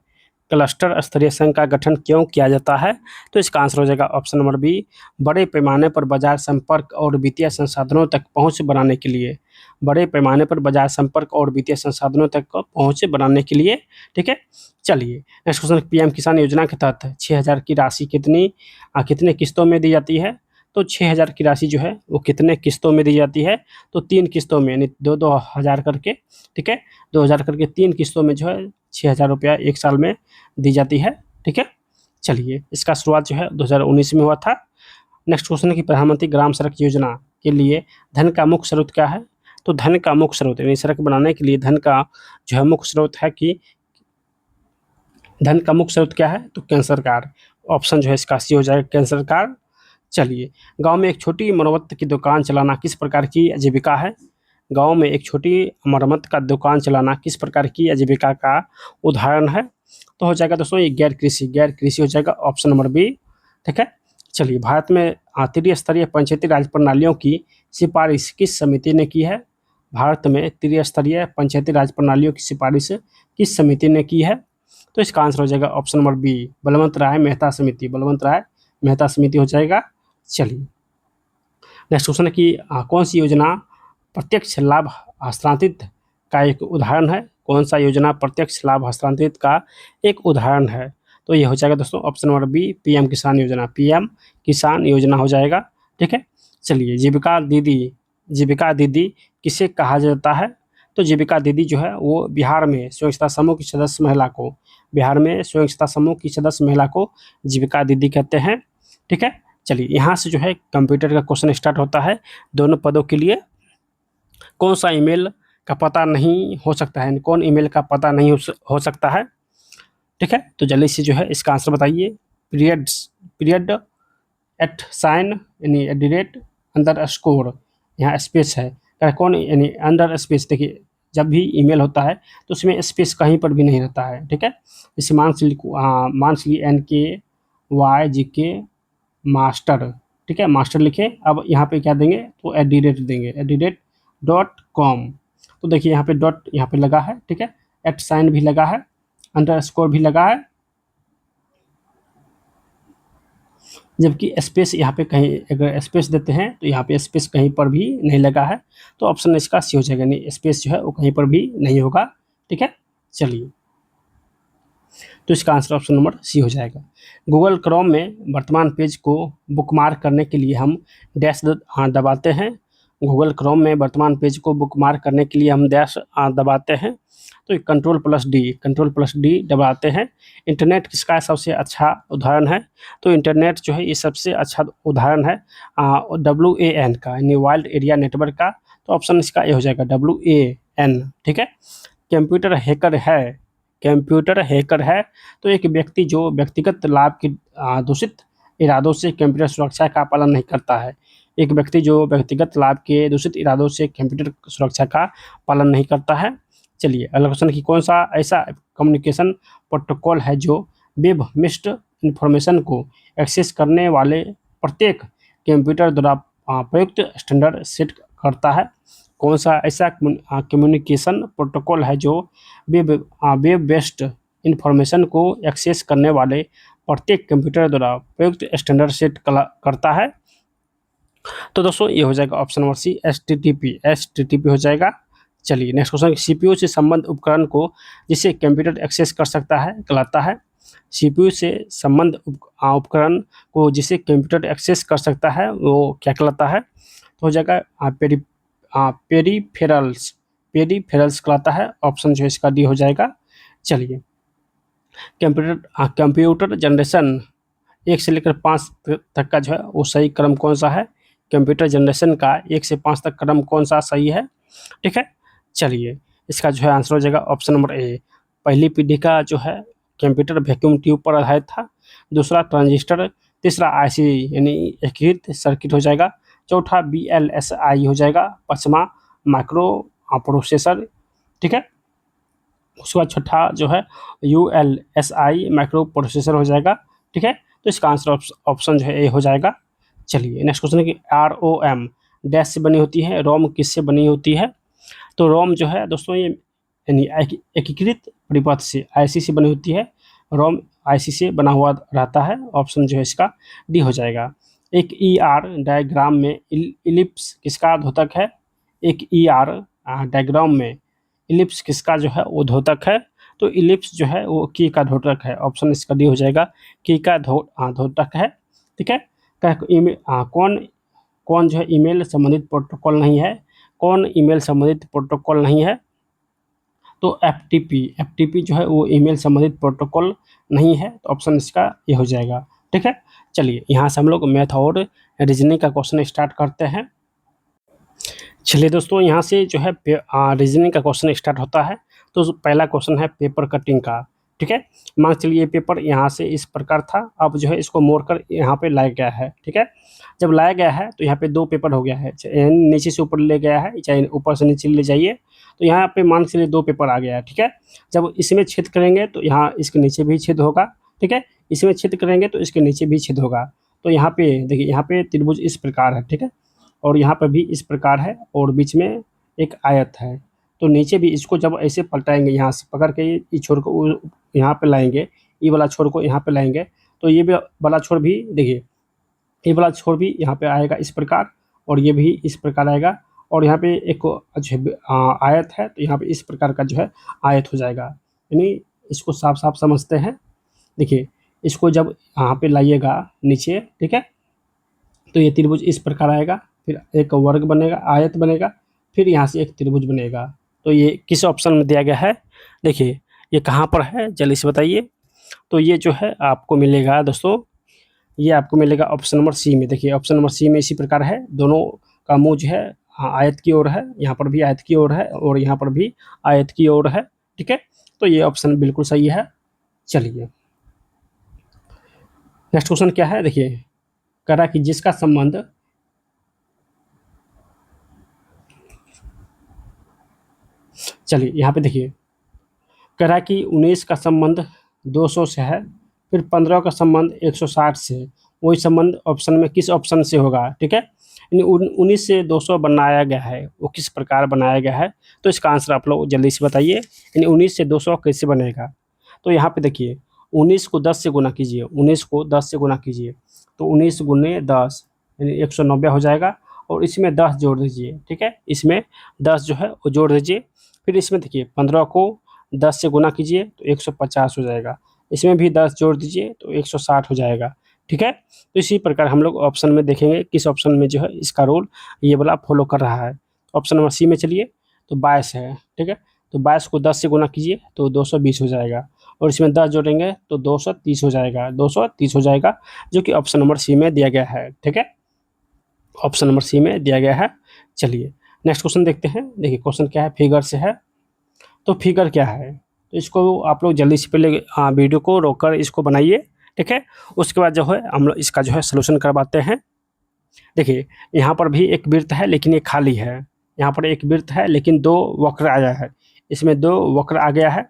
क्लस्टर स्तरीय संघ का गठन क्यों किया जाता है, तो इसका आंसर हो जाएगा ऑप्शन नंबर बी, बड़े पैमाने पर बाजार संपर्क और वित्तीय संसाधनों तक पहुंच बनाने के लिए, बड़े पैमाने पर बाजार संपर्क और वित्तीय संसाधनों तक पहुंच बनाने के लिए। ठीक है, चलिए नेक्स्ट क्वेश्चन, PM किसान योजना के तहत 6,000 की राशि कितने किस्तों में दी जाती है, तो 6,000 की राशि जो है वो कितने किस्तों में दी जाती है, तो 3 किस्तों में, यानी 2,000 करके। ठीक है, 2,000 करके 3 किस्तों में जो है 6,000 रुपया एक साल में दी जाती है। ठीक है, चलिए इसका शुरुआत जो है 2019 में हुआ था। नेक्स्ट क्वेश्चन है कि प्रधानमंत्री ग्राम सड़क योजना के लिए धन का मुख्य स्रोत क्या है, तो धन का मुख्य स्रोत यानी सड़क बनाने के लिए धन का जो है मुख्य स्रोत है कि धन का मुख्य स्रोत क्या है, तो केंद्र सरकार, ऑप्शन जो है इसका सी हो जाएगा केंद्र सरकार। चलिए गांव में एक छोटी मरम्मत की दुकान चलाना किस प्रकार की आजीविका है, गांव में एक छोटी मरम्मत का दुकान चलाना किस प्रकार की आजीविका का उदाहरण है, तो हो जाएगा दोस्तों ये गैर कृषि हो जाएगा, ऑप्शन नंबर बी। ठीक है, चलिए भारत में त्रिस्तरीय पंचायती राज प्रणालियों की सिफारिश किस समिति ने की है, भारत में त्रिस्तरीय पंचायती राज प्रणालियों की सिफारिश किस समिति ने की है, तो इसका आंसर हो जाएगा ऑप्शन नंबर बी, बलवंत राय मेहता समिति, बलवंत राय मेहता समिति हो जाएगा। चलिए नेक्स्ट क्वेश्चन है कि कौन सी योजना प्रत्यक्ष लाभ हस्तांतरित का एक उदाहरण है, कौन सा योजना प्रत्यक्ष लाभ हस्तांतरित का एक उदाहरण है, तो ये हो जाएगा दोस्तों ऑप्शन नंबर बी, PM किसान योजना, PM किसान योजना हो जाएगा। ठीक है, चलिए जीविका दीदी किसे कहा जाता है, तो जीविका दीदी जो है वो बिहार में स्वयं सहायता समूह की सदस्य महिला को, बिहार में स्वयं सहायता समूह की सदस्य महिला को जीविका दीदी कहते हैं। ठीक है, चलिए यहाँ से जो है कंप्यूटर का क्वेश्चन स्टार्ट होता है। दोनों पदों के लिए कौन सा ईमेल का पता नहीं हो सकता है, कौन ईमेल का पता नहीं हो सकता है। ठीक है, तो जल्दी से जो है इसका आंसर बताइए। पीरियड एट साइन यानी @ अंडरस्कोर, यहाँ स्पेस है, कौन यानी अंडर स्पेस। देखिए जब भी ईमेल होता है तो उसमें स्पेस कहीं पर भी नहीं रहता है। ठीक है, जैसे मान से NKYGK मास्टर। ठीक है, मास्टर लिखे, अब यहाँ पे क्या देंगे तो @ देंगे, @.com। तो देखिए यहाँ पे डॉट यहाँ पे लगा है। ठीक है, एट साइन भी लगा है, अंडरस्कोर भी लगा है, जबकि स्पेस यहाँ पे कहीं अगर स्पेस देते हैं तो यहाँ पे स्पेस कहीं पर भी नहीं लगा है। तो ऑप्शन इसका सी हो जाएगा, यानी स्पेस जो है वो कहीं पर भी नहीं होगा। ठीक है, चलिए तो इसका आंसर ऑप्शन नंबर सी हो जाएगा। गूगल क्रोम में वर्तमान पेज को बुकमार्क करने के लिए हम डैश दबाते हैं। गूगल क्रोम में वर्तमान पेज को बुकमार्क करने के लिए हम डैश दबाते हैं। तो कंट्रोल प्लस डी दबाते हैं। इंटरनेट किसका सबसे अच्छा उदाहरण है, तो इंटरनेट जो है ये सबसे अच्छा उदाहरण है WAN का, यानी वाइल्ड एरिया नेटवर्क का। तो ऑप्शन इसका ये हो जाएगा WAN। ठीक है, कंप्यूटर हैकर है, कंप्यूटर हैकर है तो एक व्यक्ति जो व्यक्तिगत लाभ के दूषित इरादों से कंप्यूटर सुरक्षा का पालन नहीं करता है। एक व्यक्ति जो व्यक्तिगत लाभ के दूषित इरादों से कंप्यूटर सुरक्षा का पालन नहीं करता है। चलिए अगला क्वेश्चन कि कौन सा ऐसा कम्युनिकेशन प्रोटोकॉल है जो वेब मिस्ड इंफॉर्मेशन को एक्सेस करने वाले प्रत्येक कंप्यूटर द्वारा प्रयुक्त स्टैंडर्ड सेट करता है। कौन सा ऐसा कम्युनिकेशन प्रोटोकॉल है जो वेब बेस्ड इंफॉर्मेशन को एक्सेस करने वाले प्रत्येक कंप्यूटर द्वारा प्रयुक्त स्टैंडर्ड सेट करता है। तो दोस्तों ये हो जाएगा ऑप्शन नंबर सी एचटीटीपी हो जाएगा। चलिए नेक्स्ट क्वेश्चन, सीपीयू से संबंध उपकरण को जिसे कंप्यूटर एक्सेस कर सकता है कहलाता है। सीपीयू से संबंध उपकरण को जिसे कंप्यूटर एक्सेस कर सकता है वो क्या कहलाता है, तो हो जाएगा पेरीफेरल्स कहलाता है। ऑप्शन जो है इसका डी हो जाएगा। चलिए कंप्यूटर जनरेशन 1 से लेकर 5 तक का जो है वो सही क्रम कौन सा है, कंप्यूटर जनरेशन का 1 से 5 तक क्रम कौन सा सही है। ठीक है, चलिए इसका जो है आंसर हो जाएगा ऑप्शन नंबर ए। पहली पीढ़ी का जो है कंप्यूटर वैक्यूम ट्यूब पर आधारित था, दूसरा ट्रांजिस्टर, तीसरा आईसी यानी एकीकृत सर्किट हो जाएगा, चौथा VLSI हो जाएगा, पाँचवा माइक्रो प्रोसेसर। ठीक है, उसके बाद छठा जो है ULSI माइक्रो प्रोसेसर हो जाएगा। ठीक है, तो इसका आंसर ऑप्शन जो है ए हो जाएगा। चलिए नेक्स्ट क्वेश्चन है कि ROM डैश से बनी होती है, रोम किससे बनी होती है। तो रोम जो है दोस्तों ये यानी एकीकृत परिपथ से आईसी से बनी होती है। रोम आईसी से बना हुआ रहता है। ऑप्शन जो है इसका डी हो जाएगा। एक ER डायग्राम में इलिप्स किसका द्योतक है, एक ER डायग्राम में इलिप्स किसका जो है वो द्योतक है, तो इलिप्स जो है वो की का द्योतक है। ऑप्शन इसका डी हो जाएगा, की का द्योतक है। ठीक है, कौन जो है ईमेल संबंधित प्रोटोकॉल नहीं है, कौन ईमेल संबंधित प्रोटोकॉल नहीं है, तो एफटीपी जो है वो ईमेल संबंधित प्रोटोकॉल नहीं है। तो ऑप्शन इसका ये हो जाएगा। ठीक है, चलिए यहाँ से हम लोग मैथ और रीजनिंग का क्वेश्चन स्टार्ट करते हैं। चलिए दोस्तों यहाँ से जो है रीजनिंग का क्वेश्चन स्टार्ट होता है। तो पहला क्वेश्चन है पेपर कटिंग का। ठीक है, मान चलिए ये पेपर यहाँ से इस प्रकार था, अब जो है इसको मोड़कर यहाँ पे लाया गया है। ठीक है, जब लाया गया है तो यहाँ पे 2 पेपर हो गया है, चाहे नीचे से ऊपर ले गया है चाहे ऊपर से नीचे ले जाइए, तो यहाँ पे मान चलिए 2 पेपर आ गया है। ठीक है, जब इसमें छेद करेंगे तो यहाँ इसके नीचे भी छेद होगा। ठीक है, इसमें छेद करेंगे तो इसके नीचे भी छेद होगा। तो यहाँ पे देखिए यहाँ पे त्रिभुज इस प्रकार है। ठीक है, और यहाँ पर भी इस प्रकार है और बीच में एक आयत है। तो नीचे भी इसको जब ऐसे पलटाएंगे, यहाँ से पकड़ के ये छोर को यहाँ पे लाएंगे, ये वाला छोर को यहाँ पे लाएंगे, तो ये भी वाला छोर भी देखिए, ये वाला छोर भी यहाँ पे आएगा इस प्रकार, और ये भी इस प्रकार आएगा, और यहाँ पे एक आयत है, तो यहाँ पे इस प्रकार का जो है आयत हो जाएगा। यानी इसको साफ साफ समझते हैं। देखिए इसको जब यहाँ पे लाइएगा नीचे, ठीक है, तो ये त्रिभुज इस प्रकार आएगा, फिर एक वर्ग बनेगा, आयत बनेगा, फिर यहाँ से एक त्रिभुज बनेगा। तो ये किस ऑप्शन में दिया गया है? देखिए ये कहाँ पर है, जल्दी से बताइए। तो ये जो है आपको मिलेगा दोस्तों, ये आपको मिलेगा ऑप्शन नंबर सी में। देखिए ऑप्शन नंबर सी में इसी प्रकार है, दोनों का मुँह जो है आयत की ओर है, यहाँ पर भी आयत की ओर है और यहाँ पर भी आयत की ओर है, ठीक है। तो ये ऑप्शन बिल्कुल सही है। चलिए नेक्स्ट क्वेश्चन क्या है, देखिए कह रहा है कि जिसका संबंध चलिए यहाँ पे देखिए कह रहा है कि 19 का संबंध 200 से है, फिर 15 का संबंध 160 से है। वही संबंध ऑप्शन में किस ऑप्शन से होगा, ठीक है। यानी 19 से 200 बनाया गया है, वो किस प्रकार बनाया गया है, तो इसका आंसर आप लोग जल्दी से बताइए। यानी 19 से 200 कैसे बनेगा? तो यहाँ पे देखिए 19 को 10 से गुना कीजिए, 19 को 10 से गुना कीजिए, तो 19 गुने 10 यानी 190 हो जाएगा। और इसमें 10 जोड़ दीजिए, ठीक है, इसमें 10 जो है वो जोड़ दीजिए। फिर इसमें देखिए 15 को 10 से गुना कीजिए तो 150 हो जाएगा, इसमें भी 10 जोड़ दीजिए तो 160 हो जाएगा, ठीक है। तो इसी प्रकार हम लोग ऑप्शन में देखेंगे किस ऑप्शन में जो है इसका रूल ये वाला फॉलो कर रहा है। ऑप्शन नंबर सी में चलिए, तो 22 है, ठीक है। तो 22 को 10 से गुना कीजिए तो 220 हो जाएगा, और इसमें 10 जोड़ेंगे तो 230 हो जाएगा, 230 हो जाएगा, जो कि ऑप्शन नंबर सी में दिया गया है, ठीक है। ऑप्शन नंबर सी में दिया गया है। चलिए नेक्स्ट क्वेश्चन देखते हैं। देखिए क्वेश्चन क्या है, फिगर से है। तो फिगर क्या है, तो इसको आप लोग जल्दी से पहले वीडियो को रोककर इसको बनाइए, ठीक है। उसके बाद जो है हम लोग इसका जो है सलूशन करवाते हैं। देखिए यहाँ पर भी एक वृत्त है लेकिन ये खाली है, यहाँ पर एक वृत्त है लेकिन दो वक्र आया है, इसमें दो वक्र आ गया है।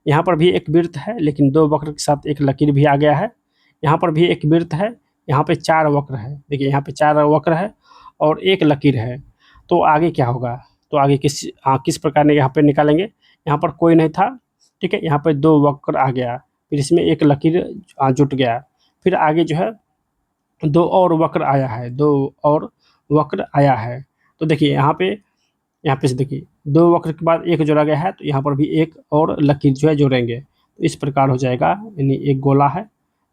यहाँ पर भी एक वृत्त है लेकिन दो वक्र के साथ एक लकीर भी आ गया है। यहाँ पर भी एक वृत्त है, यहाँ पे 4 वक्र है। देखिए यहाँ पे 4 वक्र है और एक लकीर है। तो आगे क्या होगा, तो आगे किस प्रकार ने यहाँ पे निकालेंगे? यहाँ पर कोई नहीं था, ठीक है, यहाँ पे 2 वक्र आ गया, फिर इसमें एक लकीर जुट गया, फिर आगे जो है 2 और वक्र आया है, 2 और वक्र आया है। तो देखिए यहाँ पे से देखिए 2 वक्र के बाद एक जोड़ा गया है, तो यहाँ पर भी एक और लकीर जो है जोड़ेंगे, तो इस प्रकार हो जाएगा। यानी एक गोला है,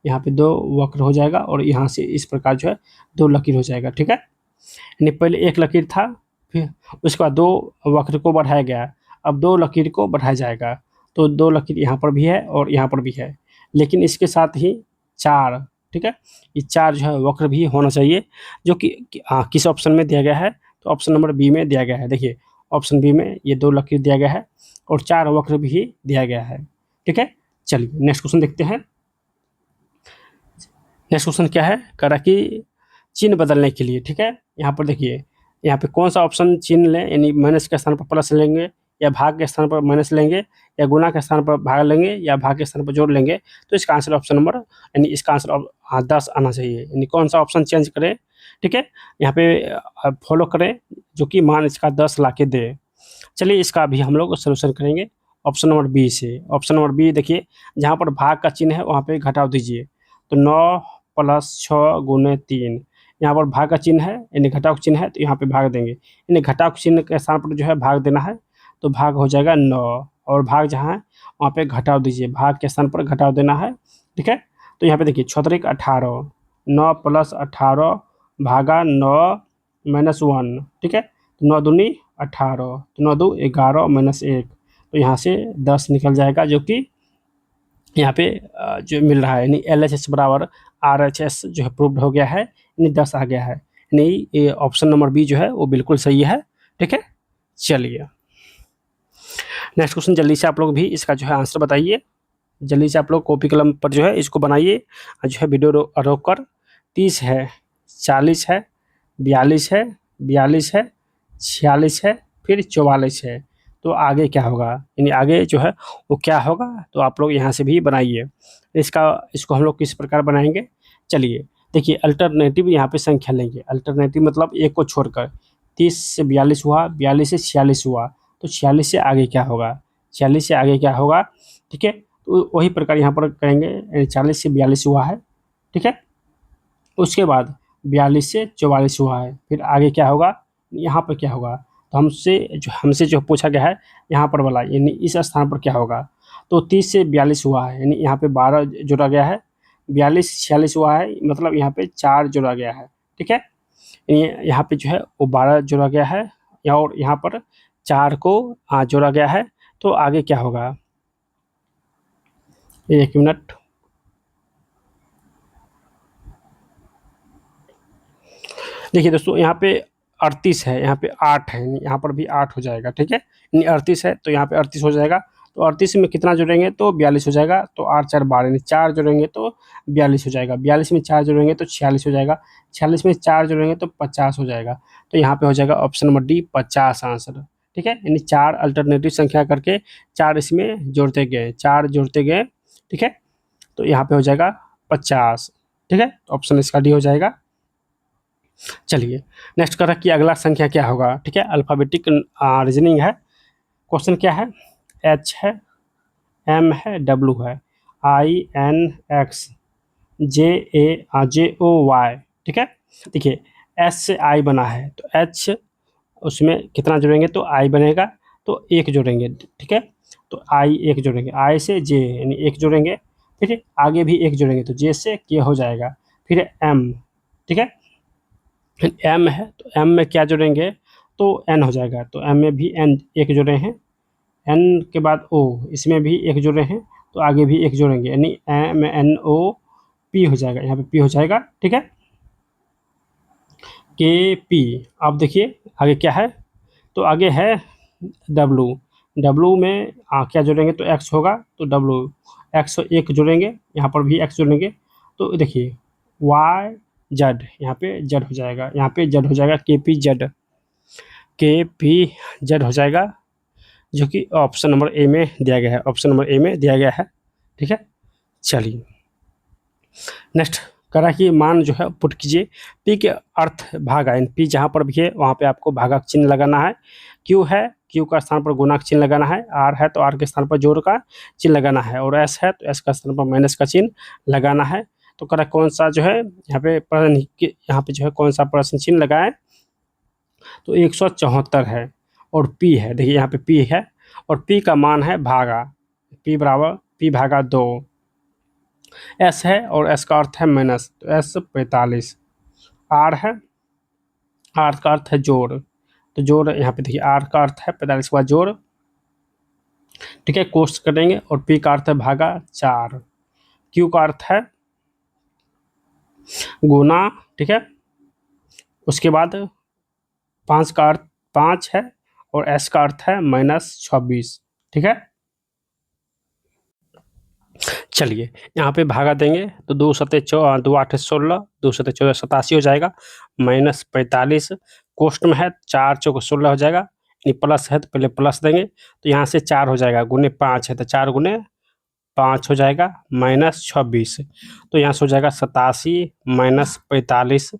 यहाँ पे 2 वक्र हो जाएगा और यहाँ से इस प्रकार जो है 2 लकीर हो जाएगा, ठीक है। यानी पहले एक लकीर था, फिर उसके बाद 2 वक्र को बढ़ाया गया, अब 2 लकीर को बढ़ाया जाएगा, तो 2 लकीर यहाँ पर भी है और यहाँ पर भी है, लेकिन इसके साथ ही 4, ठीक है, ये 4 जो है वक्र भी होना चाहिए, जो कि किस ऑप्शन में दिया गया है, तो ऑप्शन नंबर बी में दिया गया है। देखिए ऑप्शन बी में ये 2 लकीर दिया गया है और 4 वक्र भी दिया गया है, ठीक है। चलिए नेक्स्ट क्वेश्चन देखते हैं। नेक्स्ट क्वेश्चन क्या है, कह रहा कि चिन्ह बदलने के लिए, ठीक है। यहाँ पर देखिए यहाँ पे कौन सा ऑप्शन चिन्ह लें, यानी माइनस के स्थान पर प्लस लेंगे, या भाग के स्थान पर माइनस लेंगे, या गुना के स्थान पर भाग लेंगे, या भाग के स्थान पर जोड़ लेंगे। तो इसका आंसर ऑप्शन नंबर यानी इसका आंसर 10 आना चाहिए। यानी कौन सा ऑप्शन चेंज करें, ठीक है, यहाँ पे फॉलो करें जो कि मान इसका 10 ला के दे। चलिए इसका भी हम लोग सोल्यूशन करेंगे ऑप्शन नंबर बी से। ऑप्शन नंबर बी देखिए, जहाँ पर भाग का चिन्ह है वहाँ पे घटाव दीजिए, तो 9 + 6 गुने 3, यहाँ पर भाग का चिन्ह है यानी घटाव का चिन्ह है, तो यहाँ पे भाग देंगे, यानी घटाव चिन्ह के स्थान पर जो है भाग देना है, तो भाग हो जाएगा 9, और भाग जहाँ है वहाँ पे घटाव दीजिए, भाग के स्थान पर घटाव देना है, ठीक है। तो यहाँ पे देखिए 6 × 18, 9 + 18 भागा 9 - 1, ठीक है, 9 दूनी 18, तो 9 2 11 - 1, तो यहाँ से 10 निकल जाएगा, जो कि यहाँ पे जो मिल रहा है, यानी LHS बराबर RHS जो है प्रूव्ड हो गया है, यानी 10 आ गया है। यानी ये ऑप्शन नंबर बी जो है वो बिल्कुल सही है, ठीक है। चलिए नेक्स्ट क्वेश्चन जल्दी से आप लोग भी इसका जो है आंसर बताइए, जल्दी से आप लोग कॉपी कलम पर जो है इसको बनाइए, जो है वीडियो रोक कर। 30 है, 40 है, 42 है, 42 है, 46 है, फिर 44 है, तो आगे क्या होगा, यानी आगे जो है वो क्या होगा, तो आप लोग यहाँ से भी बनाइए। इसको हम लोग किस प्रकार बनाएंगे, चलिए देखिए अल्टरनेटिव यहाँ पे संख्या लेंगे। अल्टरनेटिव मतलब एक को छोड़कर, 30 से 42 हुआ, 42 से 46 हुआ, तो 46 से आगे क्या होगा, 46 से आगे क्या होगा, ठीक है। तो वही प्रकार यहाँ पर करेंगे, 40 से 42 हुआ है, ठीक है। उसके बाद 42 से 44 हुआ है, फिर आगे क्या होगा, यहाँ पर क्या होगा, तो हमसे जो पूछा गया है यहाँ पर वाला, यानी इस स्थान पर क्या होगा, तो 30 से 42 हुआ है, यानी यहाँ पे 12 जोड़ा गया है, 42 से 46 हुआ है, मतलब यहाँ पे 4 जोड़ा गया है, ठीक है। यहाँ पे जो है वो 12 जोड़ा गया है, और यहाँ पर 4 को जोड़ा गया है, तो आगे क्या होगा, 1 मिनट। देखिए दोस्तों, यहाँ पे 38 है, यहाँ पे 8 है, यहाँ पर भी 8 हो जाएगा, ठीक है। यानी 38 है तो यहाँ पे 38 हो जाएगा, तो 38 में कितना जोड़ेंगे तो 42 हो जाएगा, तो 8 4 12, यानी 4 जोड़ेंगे तो 42 हो जाएगा, 42 में 4 जोड़ेंगे तो 46 हो जाएगा, 46 में 4 जोड़ेंगे तो 50 हो जाएगा। तो यहाँ पे हो जाएगा ऑप्शन नंबर डी 50 आंसर, ठीक है। यानी 4 अल्टरनेटिव संख्या करके 4 इसमें जोड़ते गए, 4 जोड़ते गए, ठीक है। तो यहाँ पे हो जाएगा 50, ठीक है। ऑप्शन इसका डी हो जाएगा। चलिए नेक्स्ट करें कि अगला संख्या क्या होगा, ठीक है। अल्फ़ाबेटिक रीजनिंग है। क्वेश्चन क्या है, एच है, एम है, डब्ल्यू है, I N X J O Y, ठीक है। देखिए एस से आई बना है, तो एच उसमें कितना जोड़ेंगे तो आई बनेगा, तो एक जोड़ेंगे, ठीक है। तो आई एक जोड़ेंगे, आई से जे यानी एक जोड़ेंगे, फिर आगे भी एक जोड़ेंगे, तो जे से के हो जाएगा, फिर एम, ठीक है। एम है तो एम में क्या जोड़ेंगे तो एन हो जाएगा, तो एम में भी एन एक जोड़े हैं, एन के बाद ओ, इसमें भी एक जोड़े हैं, तो आगे भी एक जोड़ेंगे, यानी एम एन ओ पी हो जाएगा, यहाँ पे पी हो जाएगा, ठीक है। के पी। अब देखिए आगे क्या है, तो आगे है डब्लू, डब्लू में क्या जोड़ेंगे तो एक्स होगा, तो डब्लू एक्स एक जोड़ेंगे, यहाँ पर भी एक्स जोड़ेंगे, तो देखिए वाई जेड, यहाँ पे जेड हो जाएगा, यहाँ पे जेड हो जाएगा, के पी जेड हो जाएगा, जो कि ऑप्शन नंबर ए में दिया गया है, ऑप्शन नंबर ए में दिया गया है, ठीक है। चलिए नेक्स्ट करा कि मान जो है पुट कीजिए, पी के अर्थ भागा, यानी पी जहाँ पर भी है वहाँ पे आपको भागा का चिन्ह लगाना है, क्यू है क्यू का स्थान पर गुना का चिन्ह लगाना है, आर है तो आर के स्थान पर जोड़ का चिन्ह लगाना है, और एस है तो एस का स्थान पर माइनस का चिन्ह लगाना है। तो करा कौन सा जो है यहाँ पे प्रश्न, यहाँ पे जो है कौन सा प्रश्न चिन्ह लगाएं, तो 174 है, और पी है, देखिए यहाँ पे पी है, और पी का मान है भागा, पी बराबर पी भागा 2, एस है और एस का अर्थ है माइनस, तो एस 45, आर है, आर का अर्थ है जोड़, तो जोड़ यहाँ पे देखिए आर का अर्थ है 45 के बाद जोड़, ठीक है, कोष्ट करेंगे, और पी का अर्थ है भागा 4, क्यू का अर्थ है गुना, ठीक है, उसके बाद 5 का अर्थ 5 है, और एस का अर्थ है -26, ठीक है। चलिए यहाँ पे भागा देंगे, तो 2 सते 2 8 16, 2 सते 14 87 हो जाएगा, -45 कोष्ट में है, 4 चौक 16 हो जाएगा, यानी प्लस है तो पहले प्लस देंगे, तो यहाँ से 4 हो जाएगा, गुने 5 है तो 4 गुने 5 हो जाएगा, -26, तो यहाँ से हो जाएगा 87 -45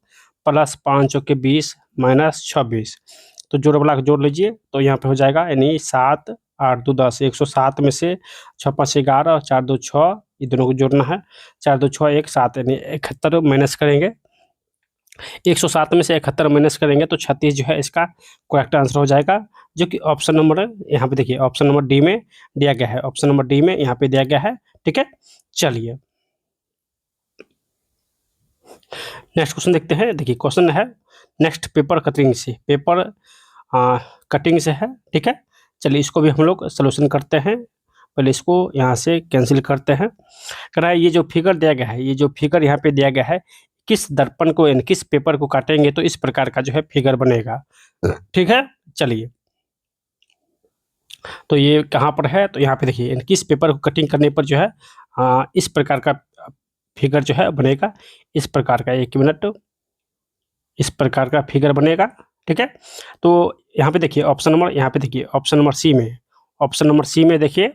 प्लस 5 चौके 20 -26, तो जोड़ वाला जोड़ लीजिए, तो यहाँ पे हो जाएगा, यानी 7 8 2 10, 107 में से 6 5 11 और 4 2 6, ये दोनों को जोड़ना है, 4 2 6 1 7, यानी 71 माइनस करेंगे, 107 में से 71 माइनस करेंगे तो 36 जो है इसका करेक्ट आंसर हो जाएगा, जो कि ऑप्शन नंबर यहाँ पे देखिए ऑप्शन नंबर डी में दिया गया है, ऑप्शन नंबर डी में यहाँ पे दिया गया है, ठीक है। चलिए नेक्स्ट क्वेश्चन देखते हैं। देखिए क्वेश्चन है नेक्स्ट पेपर कटिंग से, पेपर कटिंग से है, ठीक है। चलिए इसको भी हम लोग सोल्यूशन करते हैं, पहले इसको यहाँ से कैंसिल करते हैं। कह रहा है ये जो फिगर दिया गया है, ये जो फिगर यहाँ पे दिया गया है, किस दर्पण को यानी किस पेपर को काटेंगे तो इस प्रकार का जो है फिगर बनेगा, ठीक है। चलिए तो ये कहाँ पर है, तो यहाँ पे देखिए यानी किस पेपर को कटिंग करने पर जो है इस प्रकार का फिगर जो है बनेगा, इस प्रकार का, 1 मिनट, इस प्रकार का फिगर बनेगा, ठीक है। तो यहाँ पे देखिए ऑप्शन नंबर, यहाँ पे देखिए ऑप्शन नंबर सी में, ऑप्शन नंबर सी में देखिए,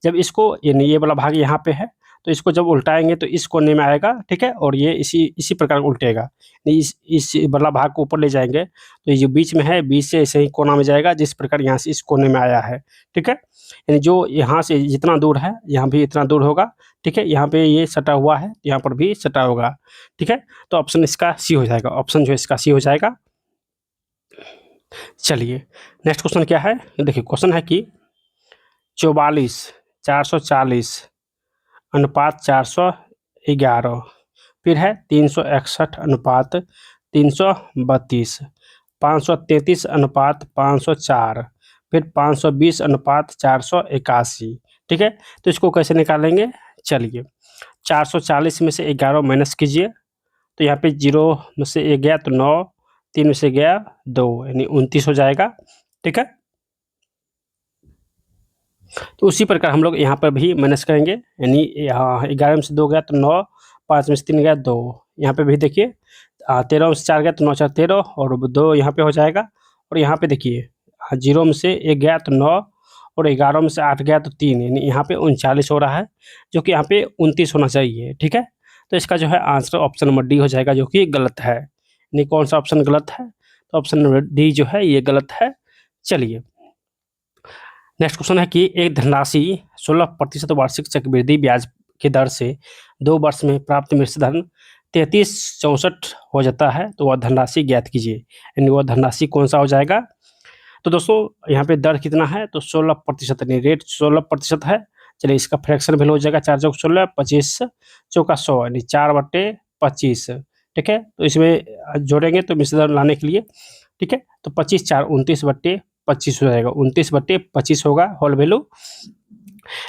जब इसको यानी ये वाला भाग यहाँ पे है, तो इसको जब उल्टाएंगे तो इस कोने में आएगा, ठीक है, और ये इसी इसी प्रकार उल्टेगा, इस वाला भाग को ऊपर ले जाएंगे, तो ये जो बीच में है, बीच से ऐसे ही कोना में जाएगा, जिस प्रकार यहाँ से इस कोने में आया है, ठीक है। यानी जो यहाँ से जितना दूर है यहाँ भी इतना दूर होगा, ठीक है, यहाँ पे ये सटा हुआ है, यहाँ पर भी सटा होगा, ठीक है। तो ऑप्शन इसका सी हो जाएगा, ऑप्शन जो है इसका सी हो जाएगा। चलिए नेक्स्ट क्वेश्चन क्या है, देखिए क्वेश्चन है कि 44 440 अनुपात 411, फिर है 361 अनुपात 332, 533 अनुपात 504, फिर 520/481, ठीक है। तो इसको कैसे निकालेंगे, चलिए 440 में से 11 माइनस कीजिए, तो यहाँ पे 0 में से 1 गया तो 9, 3 में से गया 2, यानी 29 हो जाएगा, ठीक है। तो उसी प्रकार हम लोग यहाँ पर भी माइनस करेंगे, यानी यहाँ 11 में से 2 गया तो 9, 5 में से 3 गया 2, यहाँ पे भी देखिए 13 में से 4 गया तो 9 4 13, और 2 यहाँ पे हो जाएगा। और यहाँ पे देखिए 0 में से 1 गया तो 9, और 11 में से 8 गया तो 3, यानी यहाँ पे 39 हो रहा है, जो कि यहाँ पे 29 होना चाहिए, ठीक है। तो इसका जो है आंसर ऑप्शन नंबर डी हो जाएगा, जो कि गलत है। यानी कौन सा ऑप्शन गलत है, तो ऑप्शन नंबर डी जो है ये गलत है। चलिए नेक्स्ट क्वेश्चन है कि एक धनराशि 16% वार्षिक चक्रवृद्धि ब्याज की दर से 2 वर्ष में प्राप्त मिश्रधन 3364 हो जाता है, तो वह धनराशि ज्ञात कीजिए। यानी वह धनराशि कौन सा हो जाएगा। तो दोस्तों यहाँ पे दर कितना है, तो 16%, यानी रेट 16% है। चलिए इसका फ्रैक्शन वैल्यू हो जाएगा 4 चौक 16, 25 चौका 100, यानी 4/25, ठीक है। तो इसमें जोड़ेंगे तो मिश्रधन लाने के लिए, ठीक है। तो 25 4 29/25 हो जाएगा, 29/25 होगा होल वैल्यू।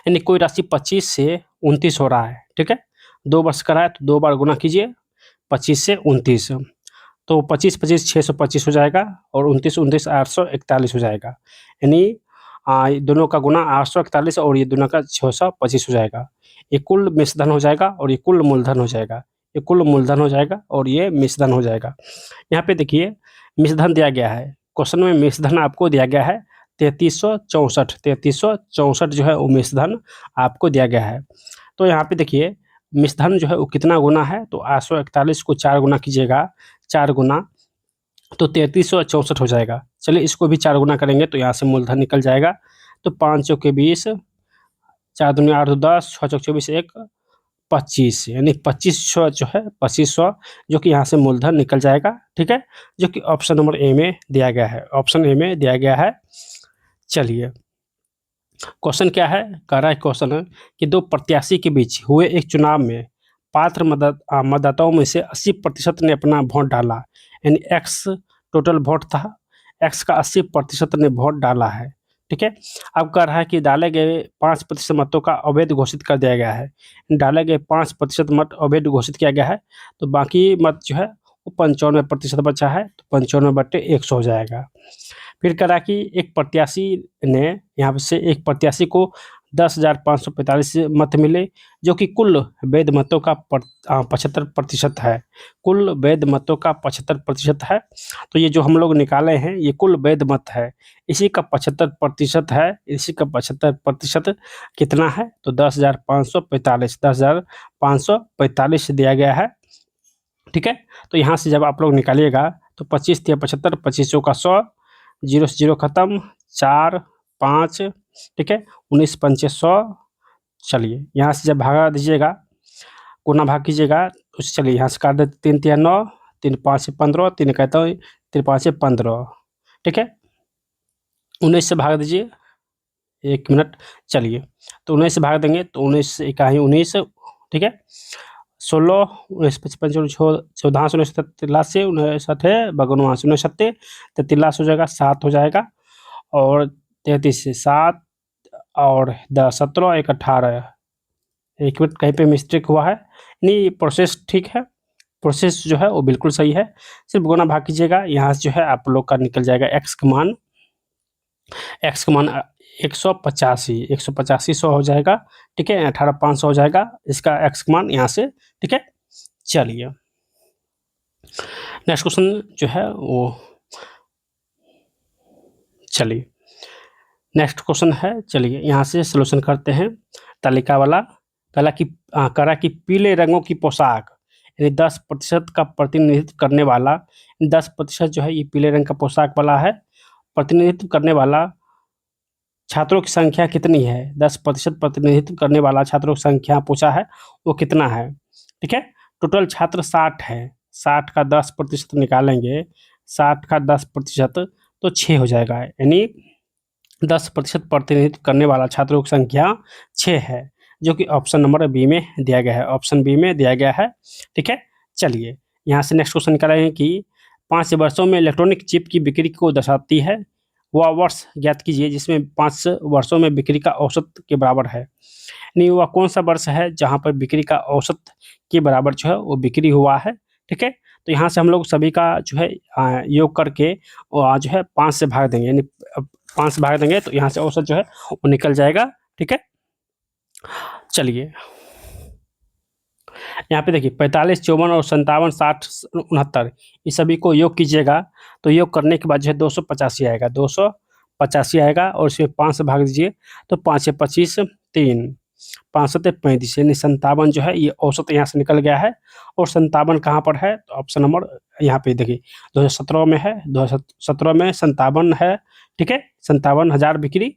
यानी कोई राशि 25 से 29 हो रहा है, ठीक है। 2 वर्ष का रहा है तो 2 बार गुना कीजिए 25 से 29, तो 25 25 625 हो जाएगा, और 29 29 841 हो जाएगा। यानी दोनों का गुना 841 और ये दोनों का 625 हो जाएगा। ये कुल मिश्रधन हो जाएगा और ये कुल मूलधन हो जाएगा। ये कुल मूलधन हो जाएगा और ये मिश्रधन हो जाएगा। यहाँ पे देखिए मिश्रधन दिया गया है, क्वेश्चन में मिश्रधन आपको दिया गया है 3364 जो है वो मिश्रधन आपको दिया गया है। तो यहाँ पे देखिए मिश्रधन जो है वो कितना गुना है, तो 841 को 4 गुना कीजिएगा, 4 गुना तो 3364 हो जाएगा। चलिए इसको भी 4 गुना करेंगे तो यहाँ से मूलधन निकल जाएगा। तो 5 चौके 20, 4 दूनी 8 10, 6 चौक 24, 1 25, यानी 2500 जो है 2500, जो कि यहाँ से मूलधन निकल जाएगा, ठीक है। जो कि ऑप्शन नंबर ए में दिया गया है, ऑप्शन ए में दिया गया है। चलिए क्वेश्चन क्या है, कह रहा है क्वेश्चन कि 2 प्रत्याशी के बीच हुए एक चुनाव में पात्र मतदाताओं में से 80% ने अपना वोट डाला, यानी एक्स टोटल वोट था, एक्स का 80% ने वोट डाला है, ठीक है। अब कह रहा है कि डाले गए 5% मतों का अवैध घोषित कर दिया गया है। डाले गए 5% मत अवैध घोषित किया गया है, तो बाकी मत जो है वो 95% बचा है, तो 95/100 हो जाएगा। फिर करा कि एक प्रत्याशी ने यहाँ से एक प्रत्याशी को 10,545 मत मिले, जो कि कुल वैध मतों का 75% है। कुल वैध मतों का 75% है। तो ये जो हम लोग निकाले हैं ये कुल वैध मत है, इसी का 75% है। इसी का 75% कितना है, तो 10,545 दिया गया है, ठीक है। तो यहाँ से जब आप लोग निकालिएगा तो 25 × 75, 25 चौका 100, 0 से 0 खत्म, 4 5, ठीक है, 19 पंचे 100। चलिए यहाँ से जब भागा दीजिएगा, गुना भाग कीजिएगा, तो चलिए यहाँ से काट देते, 3 × 9, 3 5 15, 3 कहता हूँ 3 5 15, ठीक है। 19 से भाग दीजिए, 1 मिनट, चलिए तो 19 से भाग देंगे तो 19 इकाई 19, ठीक है। 16 19 55 14 19 तिलासी 59 है बगनवा 69 तिलास हो जाएगा, 7 हो जाएगा, और 33 से 7 और 10 17 1 18। 1 मिनट कहीं पे मिस्टेक हुआ है, नहीं प्रोसेस ठीक है, प्रोसेस जो है वो बिल्कुल सही है। सिर्फ गुना भाग कीजिएगा, यहाँ से जो है आप लोग का निकल जाएगा एक्स का मान 185 100 हो जाएगा, ठीक है। 18,500 हो जाएगा इसका एक्स का मान यहाँ से, ठीक है। चलिए नेक्स्ट क्वेश्चन जो है वो, चलिए नेक्स्ट क्वेश्चन है, चलिए यहाँ से सलूशन करते हैं तालिका वाला। करा कि पीले रंगों की पोशाक यानी 10% का प्रतिनिधित्व करने वाला, 10% जो है ये पीले रंग का पोशाक वाला है, प्रतिनिधित्व करने वाला छात्रों की संख्या कितनी है। 10% प्रतिनिधित्व करने वाला छात्रों की संख्या पूछा है, वो कितना है, ठीक है। टोटल छात्र 60 है, 60 का 10% निकालेंगे, 60 का 10% तो 6 हो जाएगा, यानी 10% प्रतिनिधित्व करने वाला छात्रों की संख्या 6 है, जो कि ऑप्शन नंबर बी में दिया गया है, ऑप्शन बी में दिया गया है, ठीक है। चलिए यहाँ से नेक्स्ट क्वेश्चन निकालेंगे कि 5 वर्षों में इलेक्ट्रॉनिक चिप की बिक्री को दर्शाती है वह वर्ष ज्ञात कीजिए जिसमें 5 वर्षों में बिक्री का औसत के बराबर है। नहीं, वह कौन सा वर्ष है जहाँ पर बिक्री का औसत के बराबर जो है वो बिक्री हुआ है। ठीक है, तो यहाँ से हम लोग सभी का जो है योग करके जो है 5 से भाग देंगे, यानी 5 से भाग देंगे तो यहाँ से औसत जो है वो निकल जाएगा। ठीक है, चलिए यहाँ पे देखिए 45, 54 और 57, 60, 69 इस सभी को योग कीजिएगा तो योग करने के बाद जो है 285 आएगा, 285 आएगा और इसमें 5 से भाग दीजिए तो 5 25 3, 5 7 35 यानी 57 जो है ये औसत यहाँ से निकल गया है। और 57 कहाँ पर है तो ऑप्शन नंबर यहाँ पे देखिए 2017 में है, 2017 में 57 है। ठीक है, 57,000 बिक्री,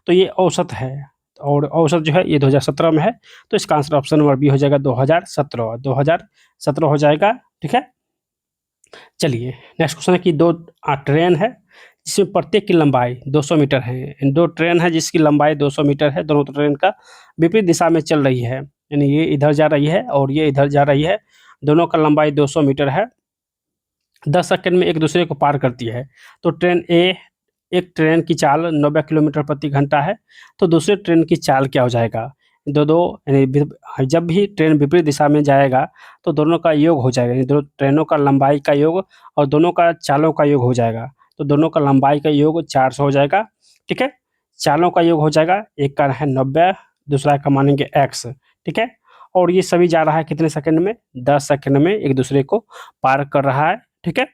तो ये औसत है और औसत जो है ये 2017 में है, तो इसका आंसर ऑप्शन नंबर बी हो जाएगा 2017 हो जाएगा। ठीक है, चलिए नेक्स्ट क्वेश्चन है कि दो ट्रेन है जिसमें प्रत्येक की लंबाई 200 मीटर है। दो ट्रेन है जिसकी लंबाई 200 मीटर है, दोनों ट्रेन का विपरीत दिशा में चल रही है, यानी ये इधर जा रही है और ये इधर जा रही है, दोनों का लंबाई 200 मीटर है, 10 सेकंड में एक दूसरे को पार करती है। तो ट्रेन ए, एक ट्रेन की चाल 90 किलोमीटर प्रति घंटा है, तो दूसरे ट्रेन की चाल क्या हो जाएगा। यानी जब भी ट्रेन विपरीत दिशा में जाएगा तो दोनों का योग हो जाएगा, यानी दोनों ट्रेनों का लंबाई का योग और दोनों का चालों का योग हो जाएगा, तो दोनों का लंबाई का योग 400 हो जाएगा। ठीक है, चालों का योग हो जाएगा, एक का है 90, दूसरा का मानेंगे x। ठीक है, और ये सभी जा रहा है कितने सेकंड में, 10 सेकंड में एक दूसरे को पार कर रहा है। ठीक है,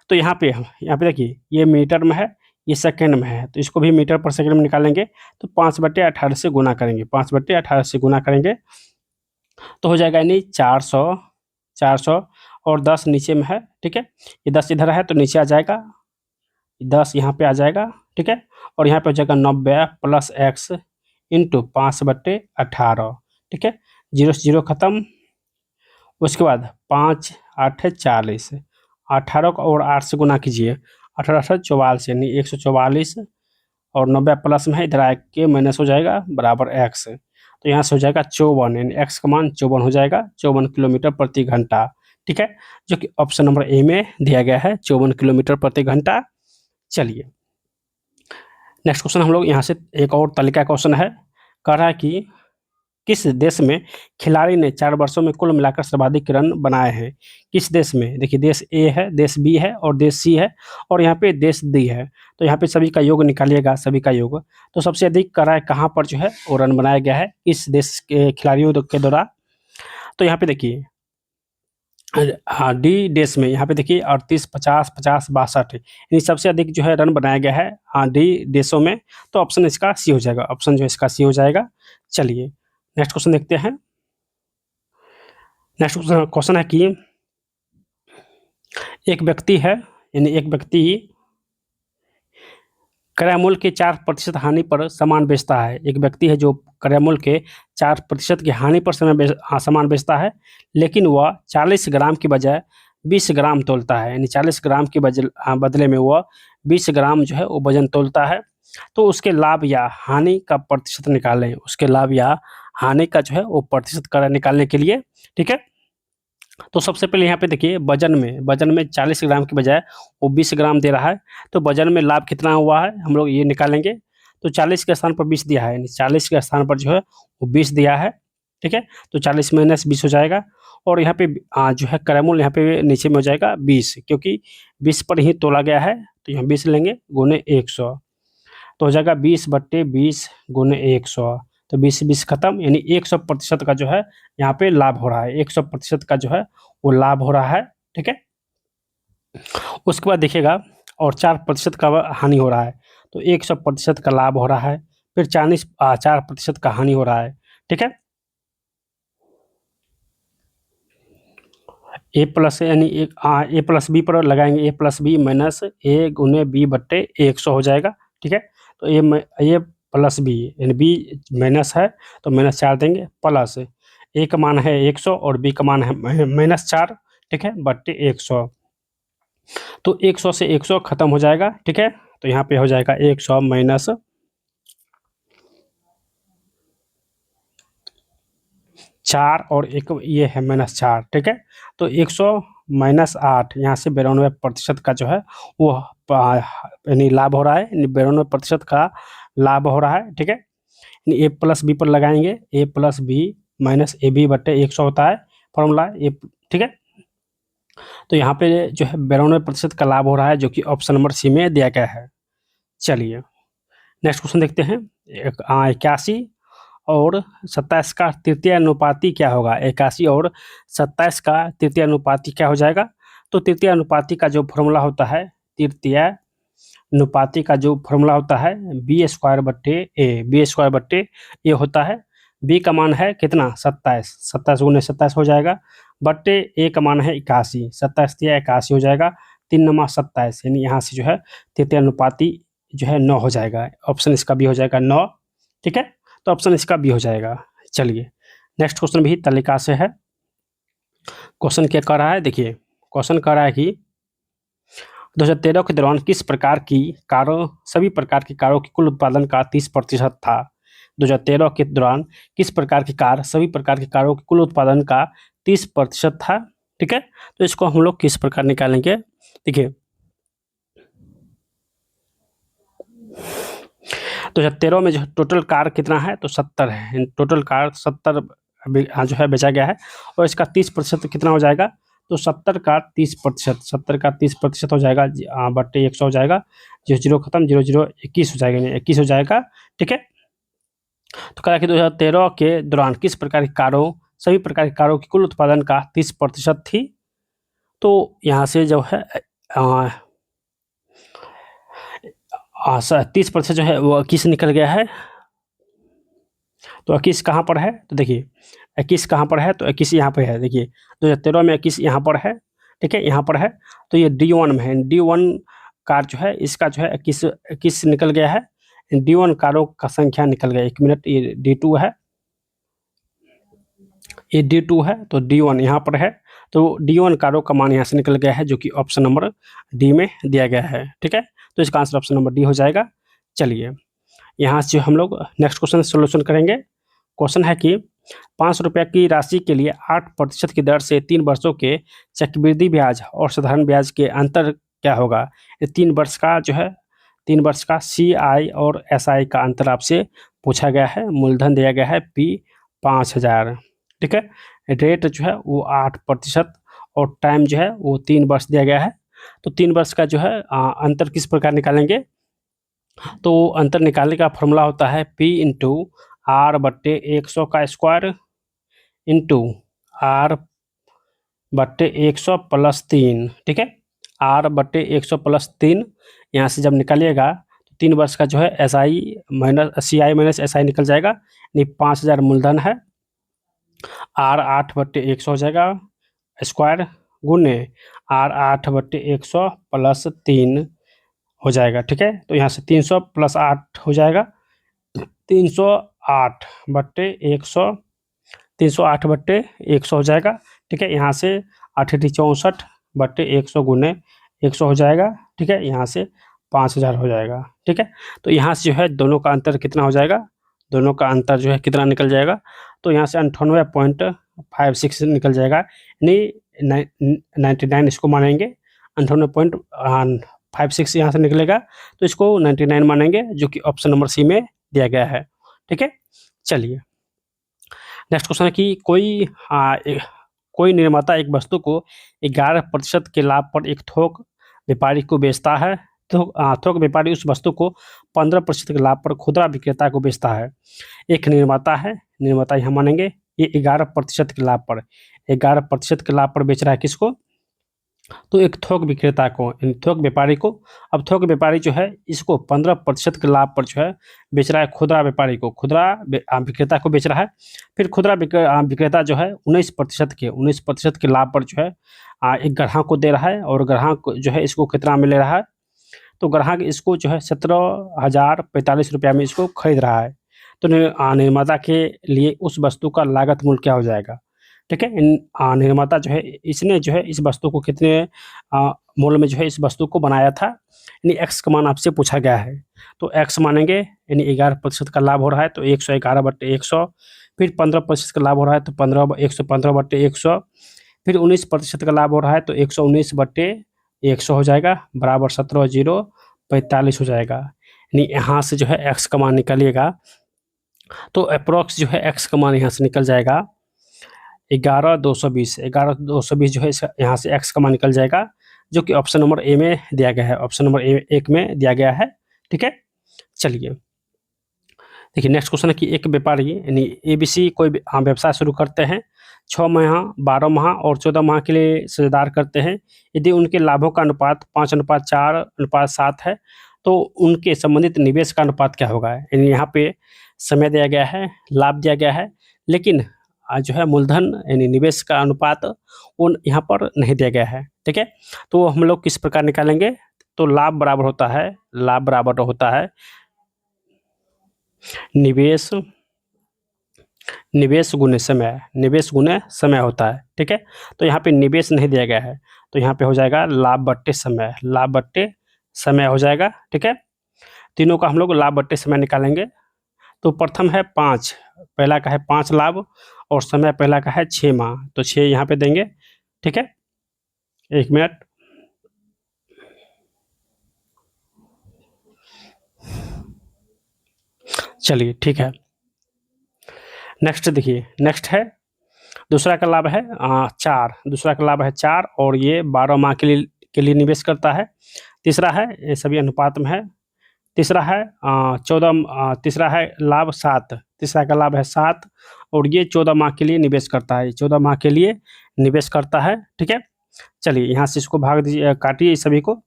तो यहाँ पे देखिए ये मीटर में है, ये सेकंड में है, तो इसको भी मीटर पर सेकंड में निकालेंगे तो 5/18 से गुना करेंगे, 5/18 से गुना करेंगे तो हो जाएगा यानी 400 और 10 नीचे में है। ठीक है, ये 10 इधर है तो नीचे आ जाएगा, 10 यहाँ पे आ जाएगा। ठीक है, और यहाँ पे हो जाएगा 90 प्लस x इंटू 5/18। ठीक है, 0 से 0 खत्म, उसके बाद 5 8 40, 18 को और 8 से गुना कीजिए, 18 44 यानी 144 और 90 प्लस में है, इधर आके माइनस हो जाएगा बराबर x, तो यहाँ से हो जाएगा 54, यानी x का मान 54 हो जाएगा, 54 किलोमीटर प्रति घंटा। ठीक है, जो कि ऑप्शन नंबर ए में दिया गया है, 54 किलोमीटर प्रति घंटा। चलिए नेक्स्ट क्वेश्चन हम लोग यहाँ से एक और तालिका क्वेश्चन है, कह रहा है कि किस देश में खिलाड़ी ने 4 वर्षों में कुल मिलाकर सर्वाधिक रन बनाए हैं। किस देश में, देखिए देश ए है, देश बी है और देश सी है और यहाँ पे देश डी है, तो यहाँ पे सभी का योग निकालिएगा, सभी का योग। तो सबसे अधिक कह रहा है कहाँ पर जो है वो रन बनाया गया है इस देश के खिलाड़ियों के द्वारा। तो यहाँ पे देखिए हाँ डी देश में, यहाँ पे देखिए 38, 50, 50, 62 यानी सबसे अधिक जो है रन बनाया गया है हाँ डी देशों में, तो ऑप्शन इसका सी हो जाएगा, ऑप्शन जो है इसका सी हो जाएगा। चलिए नेक्स्ट क्वेश्चन देखते हैं। नेक्स्ट क्वेश्चन है कि एक व्यक्ति है, यानी एक व्यक्ति क्रय मूल्य के 4% हानि पर सामान बेचता है। एक व्यक्ति है जो क्रय मूल्य के 4% की हानि पर सामान बेचता है, लेकिन वह 40 ग्राम की बजाय 20 ग्राम तोलता है, यानी 40 ग्राम के बदले में वह 20 ग्राम जो है वो वजन तोलता है। तो उसके लाभ या हानि का प्रतिशत निकालें, उसके लाभ या हानि का जो है वो प्रतिशत निकालने के लिए। ठीक है, तो सबसे पहले यहाँ पे देखिए वजन में 40 ग्राम की बजाय वो 20 ग्राम दे रहा है, तो वजन में लाभ कितना हुआ है हम लोग ये निकालेंगे। तो 40 के स्थान पर 20 दिया है, यानी 40 के स्थान पर जो है वो 20 दिया है। ठीक है, तो 40 माइनस 20 हो जाएगा और यहाँ पे जो है क्रय मूल्य यहाँ पे नीचे में हो जाएगा 20, क्योंकि 20 पर ही तोला गया है, तो यहाँ 20 लेंगे गुने 100, तो हो जाएगा 20/20 गुने 100, तो 20 खत्म, यानी 100% का जो है यहाँ पे लाभ हो रहा है, 100% का जो है वो लाभ हो रहा है। ठीक है, उसके बाद देखिएगा और 4% का हानि हो रहा है, तो 100% का लाभ हो रहा है, फिर 4% का हानि हो रहा है। ठीक है, ए प्लस यानी ए प्लस बी पर लगाएंगे, ए प्लस बी माइनस ए गुने बी बट्टे 100 हो जाएगा। ठीक है, तो ए प्लस बी यानी बी माइनस है तो -4 देंगे, प्लस ए का मान है 100 और बी का मान है -4। ठीक है, बट्टे 100, तो 100 से 100 खत्म हो जाएगा। ठीक है, तो यहाँ पे हो जाएगा 100 माइनस 4 और एक ये है -4। ठीक है, तो 100 -8, यहाँ से 92% का जो है वो यानी लाभ हो रहा है, 92% का लाभ हो रहा है। ठीक है, ए प्लस बी पर लगाएंगे, A plus B minus A B बट्टे 100 होता है फॉर्मूला ए। ठीक है, तो यहाँ पे जो है 92% का लाभ हो रहा है, जो कि ऑप्शन नंबर सी में दिया गया है। चलिए नेक्स्ट क्वेश्चन देखते हैं। 81 और 27 का तृतीय अनुपाती क्या होगा? 81 और 27 का तृतीय अनुपाती क्या हो जाएगा? तो तृतीय अनुपाती का जो फॉर्मूला होता है, तृतीय अनुपाती का जो फॉर्मूला होता है बी स्क्वायर बट्टे ए, बी स्क्वायर बट्टे ए होता है। बी का मान है कितना? 27, 27 गुने 27 हो जाएगा, बट्टे ए का मान है 81, 27 या 81 हो जाएगा, 3 नमा 27, यानी यहाँ से जो है तृतीय अनुपाती जो है 9 हो जाएगा। ऑप्शन इसका बी हो जाएगा 9। ठीक है, तो ऑप्शन इसका बी हो जाएगा। चलिए नेक्स्ट क्वेश्चन भी तालिका से है। क्वेश्चन क्या कह रहा है? देखिए क्वेश्चन कह रहा है कि 2013 के दौरान किस प्रकार की कारों, सभी प्रकार की कारों की कुल उत्पादन का 30% था? 2013 के दौरान किस प्रकार की कार, सभी प्रकार की कारों के कुल उत्पादन का 30% था? ठीक है, तो इसको हम लोग किस प्रकार निकालेंगे? देखिए 2013 में जो टोटल कार कितना है? तो 70 है। टोटल कार 70 जो है बेचा गया है, और इसका 30% कितना हो जाएगा? तो 70 का 30%, 70 का 30% हो जाएगा बट्टे 100 हो जाएगा, 0 खत्म, 0 21 हो जाएगा, 21 हो जाएगा। ठीक है, तो कहा कि 2013 के दौरान किस प्रकार की कारों, सभी प्रकार की कारों की कुल उत्पादन का 30% थी। तो यहाँ से जो है 30% जो है वो 21 निकल गया है। तो 21 कहाँ पर है? तो देखिए 21 कहाँ पर है? तो 21 यहाँ पर है। देखिए 2013 में 21 यहाँ पर है। ठीक है, यहाँ पर है, तो ये D1 में है। D1 कार जो है इसका जो है 21 निकल गया है। D1 कारों का संख्या निकल गया। 1 मिनट, ये D2 है, ये D2 है, तो D1 यहाँ पर है, तो D1 कारों का मान यहाँ से निकल गया है, जो कि ऑप्शन नंबर डी में दिया गया है। ठीक है, तो इसका आंसर ऑप्शन नंबर डी हो जाएगा। चलिए यहाँ से हम लोग नेक्स्ट क्वेश्चन सोल्यूशन करेंगे। क्वेश्चन है कि 500 रुपये की राशि के लिए 8% की दर से 3 वर्षों के चक्रवृद्धि ब्याज और साधारण ब्याज के अंतर क्या होगा? ये 3 वर्ष का जो है 3 वर्ष का CI और SI का अंतर आपसे पूछा गया है। मूलधन दिया गया है P 5000। ठीक है, रेट जो है वो 8% और टाइम जो है वो 3 वर्ष दिया गया है। तो 3 वर्ष का जो है अंतर किस प्रकार निकालेंगे? तो अंतर निकालने का फॉर्मूला होता है P इंटू आर बट्टे 100 का स्क्वायर इंटू आर बट्टे 100 प्लस 3। ठीक है, आर बट्टे 100 प्लस 3, यहाँ से जब निकालिएगा तो 3 वर्ष का जो है SI minus CI minus SI निकल जाएगा, यानी 5000 मूलधन है, आर 8/100 हो जाएगा स्क्वायर गुने आर 8/100 प्लस 3 हो जाएगा। ठीक है, तो यहाँ से 300 प्लस 8 हो जाएगा, 308/100, 308/100 हो जाएगा। ठीक है, यहाँ से 8 64/100 गुने 100 हो जाएगा। ठीक है, यहाँ से 5000 हो जाएगा। ठीक है, तो यहाँ से जो है दोनों का अंतर कितना हो जाएगा? दोनों का अंतर जो है कितना निकल जाएगा? तो यहाँ से 98.56 निकल जाएगा, यानी 99 इसको मानेंगे, 98.56 यहाँ से निकलेगा, तो इसको 99 मानेंगे, जो कि ऑप्शन नंबर सी में दिया गया है। ठीक है, चलिए नेक्स्ट क्वेश्चन है कि कोई निर्माता एक वस्तु को 11% के लाभ पर एक थोक व्यापारी को बेचता है, तो थोक व्यापारी उस वस्तु को 15% के लाभ पर खुदरा विक्रेता को बेचता है। एक निर्माता है, निर्माता यहाँ मानेंगे, ये 11% के लाभ पर, 11% के लाभ पर बेच रहा है किसको? तो एक थोक विक्रेता को, थोक व्यापारी को। अब थोक व्यापारी जो है इसको 15% के लाभ पर जो है बेच रहा है खुदरा व्यापारी को, खुदरा विक्रेता को बेच रहा है। फिर खुदरा विक्रेता जो है 19% के लाभ पर जो है एक ग्राहक को दे रहा है, और ग्राहक जो है इसको कितना में ले रहा है? तो ग्राहक इसको जो है 17,045 रुपया में इसको खरीद रहा है। तो निर्माता के लिए उस वस्तु का लागत मूल्य क्या हो जाएगा? ठीक है, निर्माता जो है इसने जो है इस वस्तु को कितने मूल्य में जो है इस वस्तु को बनाया था, यानी एक्स का मान आपसे पूछा गया है। तो एक्स मानेंगे, यानी 11% का लाभ हो रहा है, तो 111/100। फिर 15% का लाभ हो रहा है, तो 115/100। फिर 19% का लाभ हो रहा है तो 119/100 हो जाएगा, बराबर 17,045 हो जाएगा। यानी यहाँ से जो है एक्स का मान निकालिएगा तो अप्रोक्स जो है एक्स का मान यहाँ से निकल जाएगा 11,220 जो है इसका यहाँ से एक्स का मान निकल जाएगा, जो कि ऑप्शन नंबर ए में दिया गया है, ऑप्शन नंबर एक में दिया गया है। ठीक है, चलिए देखिए नेक्स्ट क्वेश्चन है कि एक व्यापारी यानी एबीसी कोई व्यवसाय शुरू करते हैं, 6 माह 12 माह और 14 माह के लिए साझेदार करते हैं। यदि उनके लाभों का अनुपात 5:4:7 है तो उनके संबंधित निवेश का अनुपात क्या होगा। यानी यहाँ पे समय दिया गया है, लाभ दिया गया है, लेकिन जो है मूलधन यानी निवेश का अनुपात वो यहाँ पर नहीं दिया गया है। ठीक है, तो हम लोग किस प्रकार निकालेंगे, तो लाभ बराबर होता है निवेश गुने समय होता है। ठीक है, तो यहाँ पे निवेश नहीं दिया गया है तो यहाँ पे हो जाएगा लाभ बट्टे समय हो जाएगा। ठीक है, तीनों का हम लोग लाभ बट्टे समय निकालेंगे। तो प्रथम है 5, पहला का है 5 लाभ और समय पहला का है 6 माह, तो 6 यहाँ पे देंगे। ठीक है, 1 मिनट। चलिए ठीक है, नेक्स्ट देखिए, नेक्स्ट है दूसरा का लाभ है 4 और ये 12 माह के लिए निवेश करता है। तीसरा है, ये सभी अनुपात में है। तीसरा है 14, तीसरा है लाभ 7, तीसरा का लाभ है 7 और ये 14 माह के लिए निवेश करता है, 14 माह के लिए निवेश करता है। ठीक है, चलिए यहाँ से इसको भाग दीजिए, काटिए इस सभी को,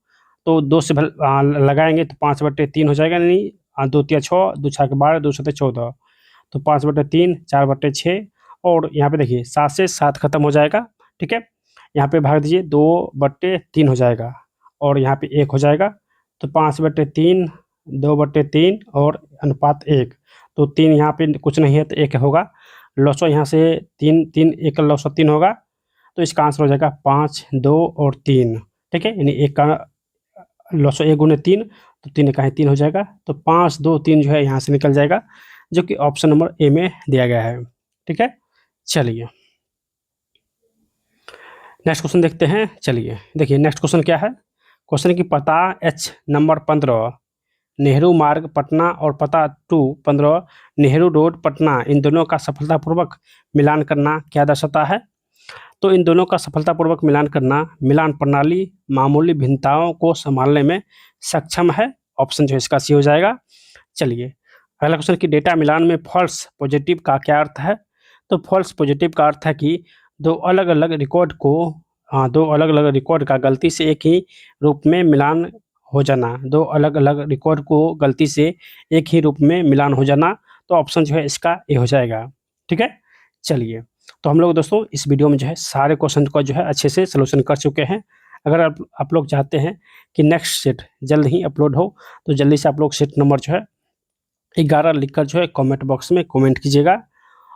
तो 2 से लगाएंगे तो 5/3 हो जाएगा, यानी 2 तिया 6, 2 छः 12, 2 7 14, तो 5/3, 4/6 और यहाँ पे देखिए 7 से 7 खत्म हो जाएगा। ठीक है, यहाँ पे भाग दीजिए 2/3 हो जाएगा और यहाँ पे 1 हो जाएगा, तो 5/3, 2/3 और अनुपात 1, तो 3 यहाँ पे कुछ नहीं है तो 1 होगा। लॉसो यहाँ से 3 1 लॉसो 3 होगा, तो इसका आंसर हो जाएगा 5, 2 और 3। ठीक है, यानी 1 का लॉसो 1 गुने 3, तो 3 का 3 हो जाएगा, तो 5, 2, 3 जो है यहाँ से निकल जाएगा, जो कि ऑप्शन नंबर ए में दिया गया है। ठीक है, चलिए नेक्स्ट क्वेश्चन देखते हैं। चलिए देखिए नेक्स्ट क्वेश्चन क्या है, क्वेश्चन की पता H नंबर 15 नेहरू मार्ग पटना और पता 215 नेहरू रोड पटना, इन दोनों का सफलतापूर्वक मिलान करना क्या दर्शाता है। तो इन दोनों का सफलतापूर्वक मिलान करना मिलान प्रणाली मामूली भिन्नताओं को संभालने में सक्षम है, ऑप्शन जो इसका सी हो जाएगा। चलिए अगला क्वेश्चन की डेटा मिलान में फॉल्स पॉजिटिव का क्या अर्थ है। तो फॉल्स पॉजिटिव का अर्थ है कि दो अलग अलग रिकॉर्ड का गलती से एक ही रूप में मिलान हो जाना, दो अलग अलग रिकॉर्ड को गलती से एक ही रूप में मिलान हो जाना, तो ऑप्शन जो है इसका ए हो जाएगा। ठीक है, चलिए तो हम लोग दोस्तों इस वीडियो में जो है सारे क्वेश्चन का जो है अच्छे से सलूशन कर चुके हैं। अगर आप लोग चाहते हैं कि नेक्स्ट सेट जल्द ही अपलोड हो तो जल्दी से आप लोग सेट नंबर जो है 11 लिखकर जो है कमेंट बॉक्स में कमेंट कीजिएगा।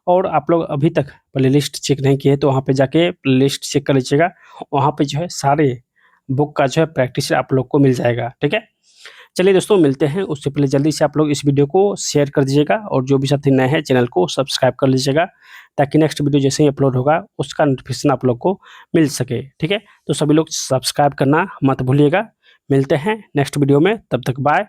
और आप लोग अभी तक प्लेलिस्ट चेक नहीं किए तो वहाँ पे जाके प्लेलिस्ट चेक कर लीजिएगा, वहाँ पे जो है सारे बुक का जो है प्रैक्टिस आप लोग को मिल जाएगा। ठीक है, चलिए दोस्तों मिलते हैं, उससे पहले जल्दी से आप लोग इस वीडियो को शेयर कर दीजिएगा और जो भी साथी नए हैं चैनल को सब्सक्राइब कर लीजिएगा, ताकि नेक्स्ट वीडियो जैसे ही अपलोड होगा उसका नोटिफिकेशन आप लोग को मिल सके। ठीक है, तो सभी लोग सब्सक्राइब करना मत भूलिएगा। मिलते हैं नेक्स्ट वीडियो में, तब तक बाय।